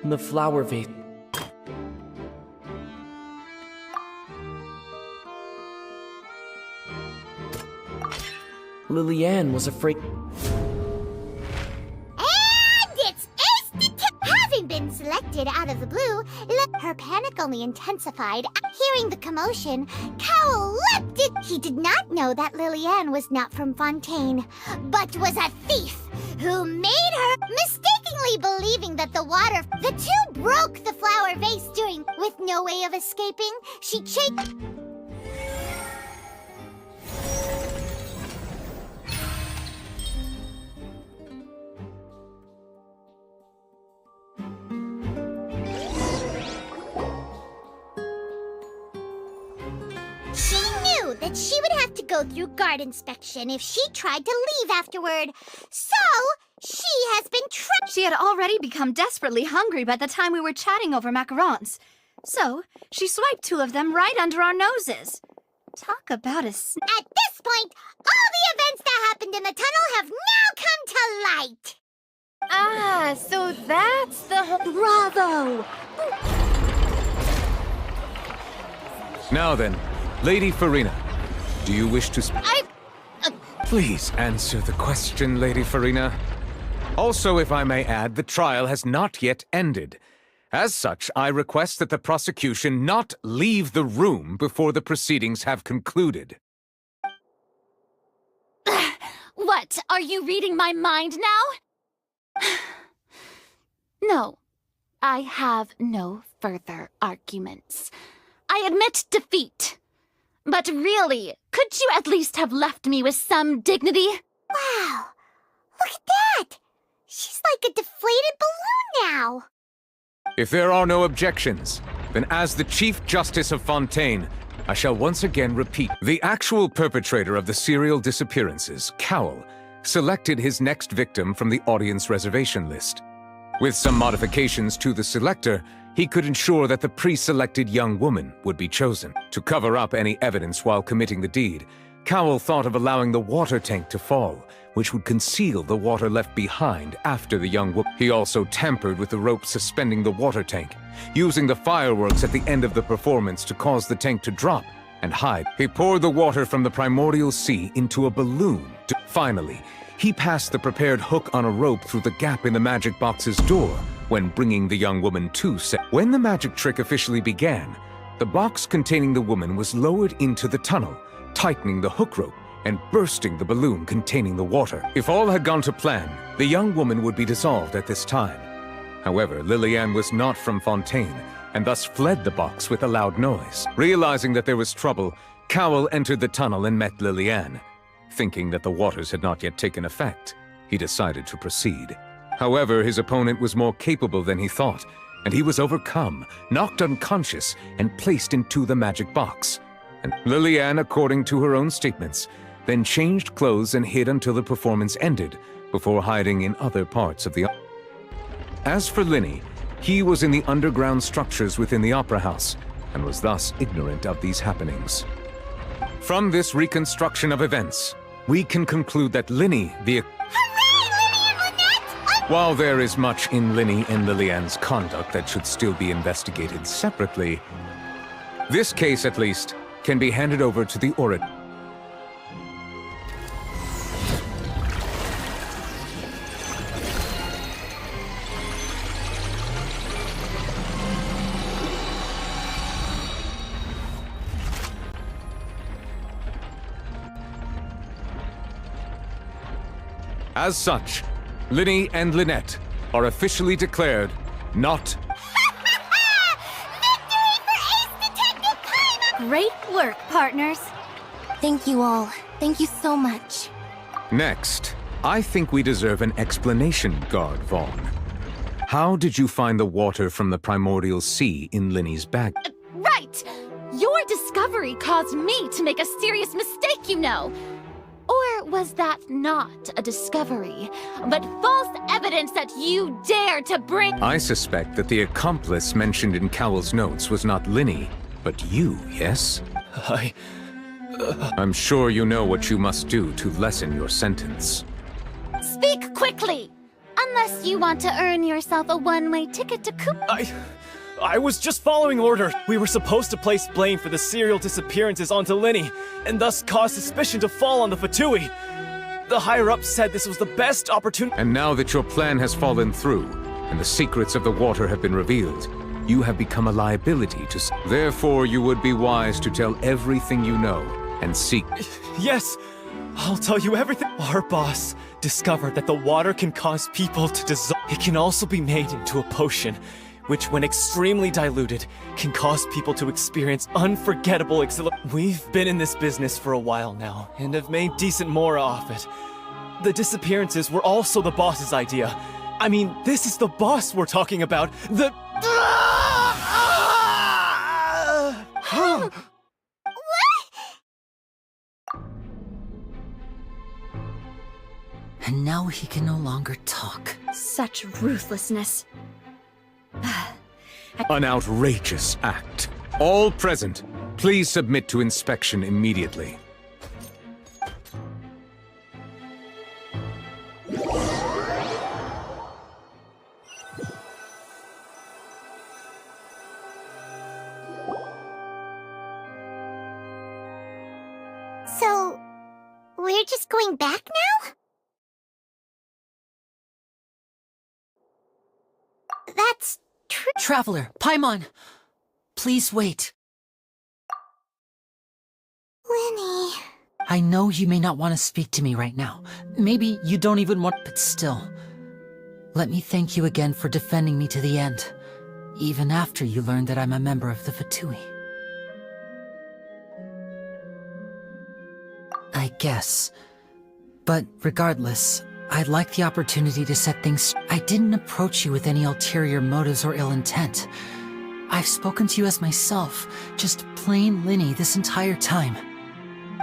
the flower vase. Lily-Ann was afraid... Having been selected out of the blue, her panic only intensified. Hearing the commotion, Cowell leapt it. He did not know that Lily-Ann was not from Fontaine, but was a thief who made her, mistakenly believing that the two broke the flower vase with no way of escaping. She chased... that she would have to go through guard inspection if she tried to leave afterward. So, she has been trapped. She had already become desperately hungry by the time we were chatting over macarons. So, she swiped 2 of them right under our noses. Talk about a At this point, all the events that happened in the tunnel have now come to light. Ah, so that's the Bravo! Now then, Lady Farina, do you wish to Please answer the question, Lady Farina. Also, if I may add, the trial has not yet ended. As such, I request that the prosecution not leave the room before the proceedings have concluded. What? Are you reading my mind now? No, I have no further arguments. I admit defeat. But really, could you at least have left me with some dignity? Wow, look at that! She's like a deflated balloon now. If there are no objections, then as the Chief Justice of Fontaine, I shall once again repeat. The actual perpetrator of the serial disappearances, Cowell, selected his next victim from the audience reservation list. With some modifications to the selector, he could ensure that the pre-selected young woman would be chosen. To cover up any evidence while committing the deed, Cowell thought of allowing the water tank to fall, which would conceal the water left behind after the young woman. He also tampered with the rope suspending the water tank, using the fireworks at the end of the performance to cause the tank to drop and hide. He poured the water from the primordial sea into a balloon. Finally, he passed the prepared hook on a rope through the gap in the magic box's door when bringing the young woman to set. When the magic trick officially began, the box containing the woman was lowered into the tunnel, tightening the hook rope and bursting the balloon containing the water. If all had gone to plan, the young woman would be dissolved at this time. However, Lillian was not from Fontaine, and thus fled the box with a loud noise. Realizing that there was trouble, Cowell entered the tunnel and met Lillian. Thinking that the waters had not yet taken effect, he decided to proceed. However, his opponent was more capable than he thought, and he was overcome, knocked unconscious, and placed into the magic box. And Lillian, according to her own statements, then changed clothes and hid until the performance ended, before hiding in other parts of the... As for Linny, he was in the underground structures within the opera house, and was thus ignorant of these happenings. From this reconstruction of events, we can conclude that Linny, the... While there is much in Linny and Lillian's conduct that should still be investigated separately, this case, at least, can be handed over to the orator. As such, Linny and Lynette are officially declared not... Great work, partners. Thank you all. Thank you so much. Next, I think we deserve an explanation, Guard Vaughn. How did you find the water from the primordial sea in Linny's bag? Right! Your discovery caused me to make a serious mistake, you know. Or was that not a discovery, but false evidence that you dared to bring— I suspect that the accomplice mentioned in Cowell's notes was not Linny, but you, yes? I'm sure you know what you must do to lessen your sentence. Speak quickly! Unless you want to earn yourself a one-way ticket to Coop— I was just following order. We were supposed to place blame for the serial disappearances onto Linny, and thus cause suspicion to fall on the Fatui. The higher-ups said this was the best opportunity— And now that your plan has fallen through, and the secrets of the water have been revealed, you have become a liability to... Therefore, you would be wise to tell everything you know, and seek... Yes, I'll tell you everything. Our boss discovered that the water can cause people to dissolve. It can also be made into a potion, which, when extremely diluted, can cause people to experience unforgettable exhilaration. We've been in this business for a while now, and have made decent mora off it. The disappearances were also the boss's idea. I mean, this is the boss we're talking about. The... And now he can no longer talk. Such ruthlessness. An outrageous act. All present, please submit to inspection immediately. So, we're just going back now? That's true. Traveler, Paimon! Please wait. Linny... I know you may not want to speak to me right now. Maybe you don't even want... But still, let me thank you again for defending me to the end, even after you learned that I'm a member of the Fatui. I guess. But regardless, I'd like the opportunity to set things... I didn't approach you with any ulterior motives or ill intent. I've spoken to you as myself, just plain Linny this entire time.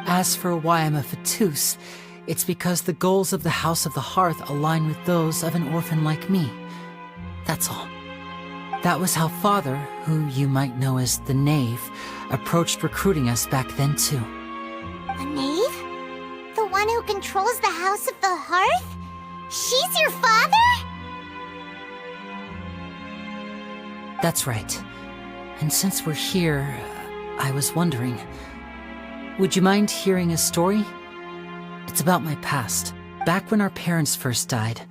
As for why I'm a Fatus, it's because the goals of the House of the Hearth align with those of an orphan like me. That's all. That was how Father, who you might know as the Knave, approached recruiting us back then too. A knave? The one who controls the House of the Hearth? She's your father? That's right. And since we're here, I was wondering, would you mind hearing a story? It's about my past. Back when our parents first died,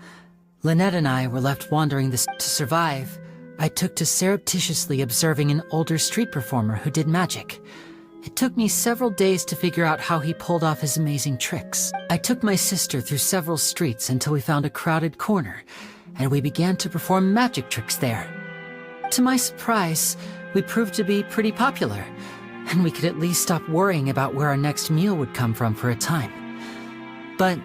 Lynette and I were left wandering this. To survive, I took to surreptitiously observing an older street performer who did magic. It took me several days to figure out how he pulled off his amazing tricks. I took my sister through several streets until we found a crowded corner, and we began to perform magic tricks there. To my surprise, we proved to be pretty popular, and we could at least stop worrying about where our next meal would come from for a time. But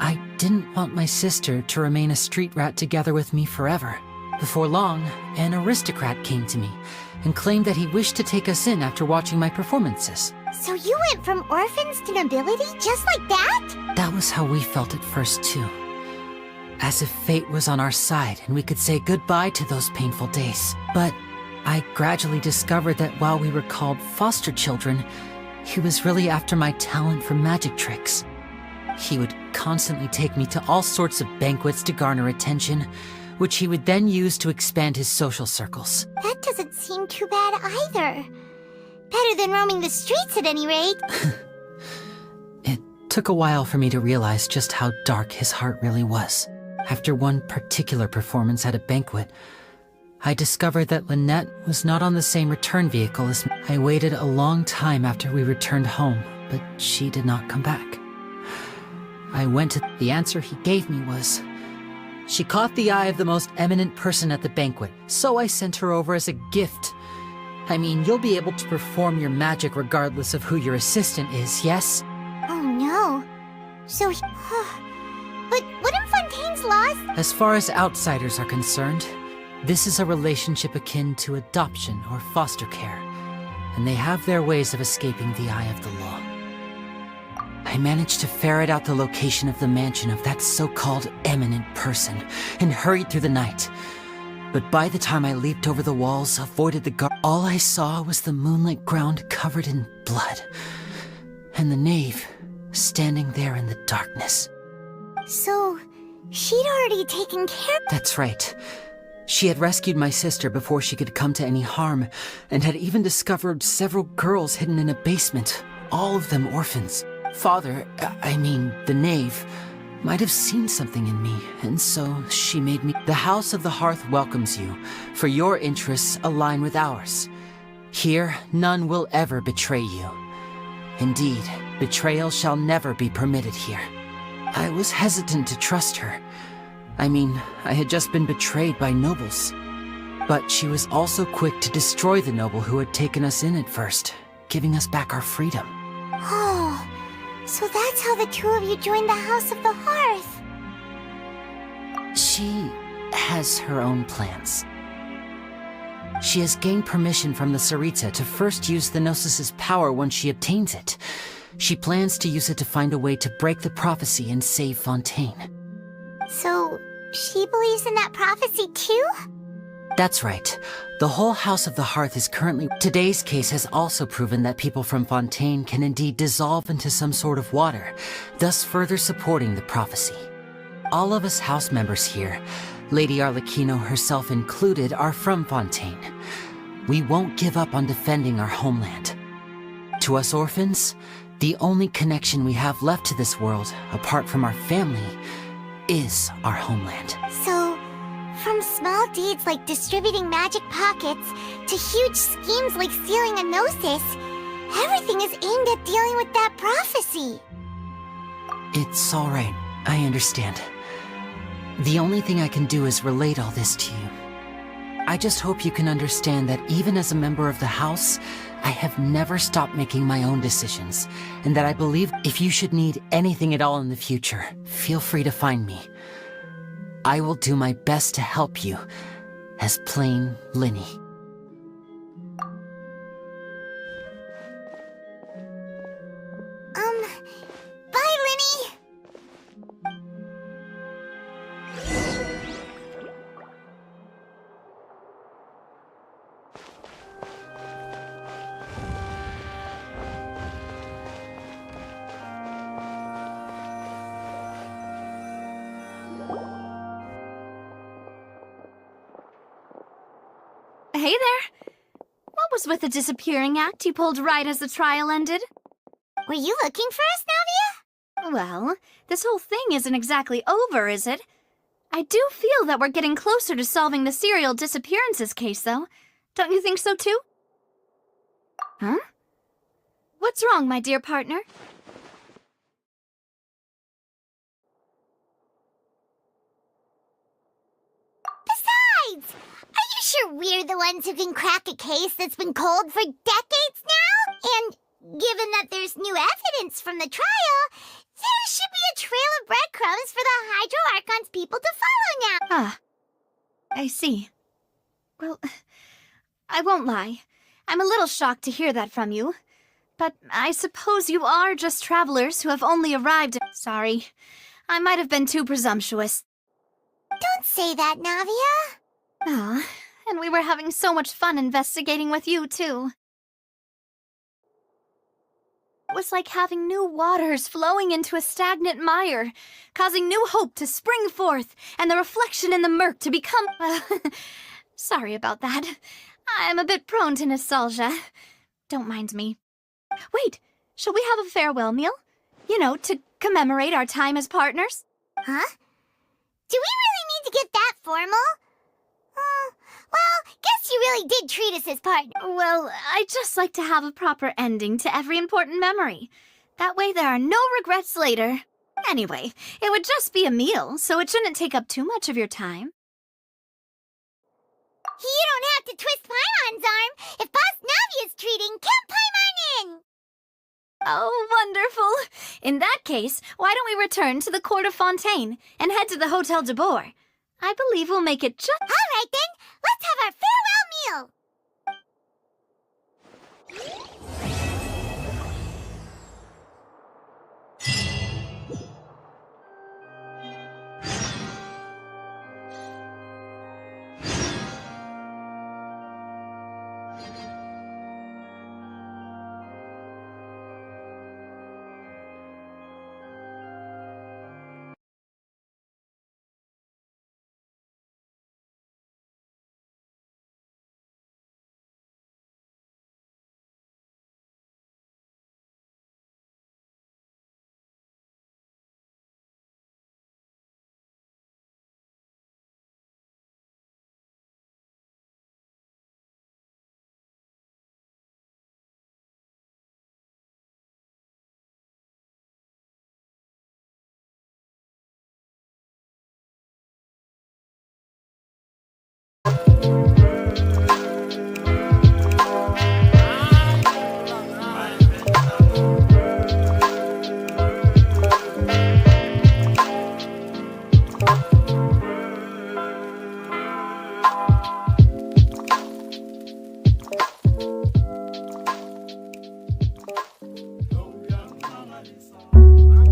I didn't want my sister to remain a street rat together with me forever. Before long, an aristocrat came to me and claimed that he wished to take us in after watching my performances. So you went from orphans to nobility just like that? That was how we felt at first, too. As if fate was on our side and we could say goodbye to those painful days. But I gradually discovered that while we were called foster children, he was really after my talent for magic tricks. He would constantly take me to all sorts of banquets to garner attention, which he would then use to expand his social circles. That doesn't seem too bad either. Better than roaming the streets at any rate. It took a while for me to realize just how dark his heart really was. After one particular performance at a banquet, I discovered that Lynette was not on the same return vehicle as me. I waited a long time after we returned home, but she did not come back. I went to the answer he gave me was, she caught the eye of the most eminent person at the banquet, so I sent her over as a gift. I mean, you'll be able to perform your magic regardless of who your assistant is, yes? Oh no. So but wouldn't Fontaine's laws? As far as outsiders are concerned, this is a relationship akin to adoption or foster care, and they have their ways of escaping the eye of the law. I managed to ferret out the location of the mansion of that so-called eminent person and hurried through the night. But by the time I leaped over the walls, avoided the guard, all I saw was the moonlit ground covered in blood, and the knave standing there in the darkness. So, she'd already taken care of— That's right. She had rescued my sister before she could come to any harm, and had even discovered several girls hidden in a basement, all of them orphans. Father, the knave, might have seen something in me, and so she made me— The House of the Hearth welcomes you, for your interests align with ours. Here, none will ever betray you. Indeed, betrayal shall never be permitted here. I was hesitant to trust her. I had just been betrayed by nobles. But she was also quick to destroy the noble who had taken us in at first, giving us back our freedom. Oh, so that's how the two of you joined the House of the Hearth. She has her own plans. She has gained permission from the Tsaritsa to first use the Gnosis' power once she obtains it. She plans to use it to find a way to break the prophecy and save Fontaine. So, she believes in that prophecy too? That's right. The whole House of the Hearth is currently— Today's case has also proven that people from Fontaine can indeed dissolve into some sort of water, thus further supporting the prophecy. All of us house members here, Lady Arlecchino herself included, are from Fontaine. We won't give up on defending our homeland. To us orphans, the only connection we have left to this world, apart from our family, is our homeland. So, from small deeds like distributing magic pockets to huge schemes like stealing a Gnosis, everything is aimed at dealing with that prophecy. It's all right. I understand. The only thing I can do is relate all this to you. I just hope you can understand that even as a member of the House, I have never stopped making my own decisions, and that I believe if you should need anything at all in the future, feel free to find me. I will do my best to help you, as plain Linny. Bye, Linny! Hey there! What was with the disappearing act you pulled right as the trial ended? Were you looking for us, Navia? Well, this whole thing isn't exactly over, is it? I do feel that we're getting closer to solving the serial disappearances case, though. Don't you think so, too? Huh? What's wrong, my dear partner? Besides, are you sure we're the ones who can crack a case that's been cold for decades now? And given that there's new evidence from the trial, there should be a trail of breadcrumbs for the Hydro Archon's people to follow now. Ah, I see. Well, I won't lie. I'm a little shocked to hear that from you. But I suppose you are just travelers who have only arrived. Sorry, I might have been too presumptuous. Don't say that, Navia. Ah, and we were having so much fun investigating with you, too. It was like having new waters flowing into a stagnant mire, causing new hope to spring forth, and the reflection in the murk to become... sorry about that. I'm a bit prone to nostalgia. Don't mind me. Wait, shall we have a farewell meal? You know, to commemorate our time as partners? Huh? Do we really need to get that formal? Well, guess you really did treat us as partners. Well, I'd just like to have a proper ending to every important memory. That way there are no regrets later. Anyway, it would just be a meal, so it shouldn't take up too much of your time. You don't have to twist Paimon's arm. If Boss Navia's treating, count Paimon in! Oh, wonderful! In that case, why don't we return to the court of Fontaine and head to the Hotel de Boer? I believe we'll make it just... All right then, let's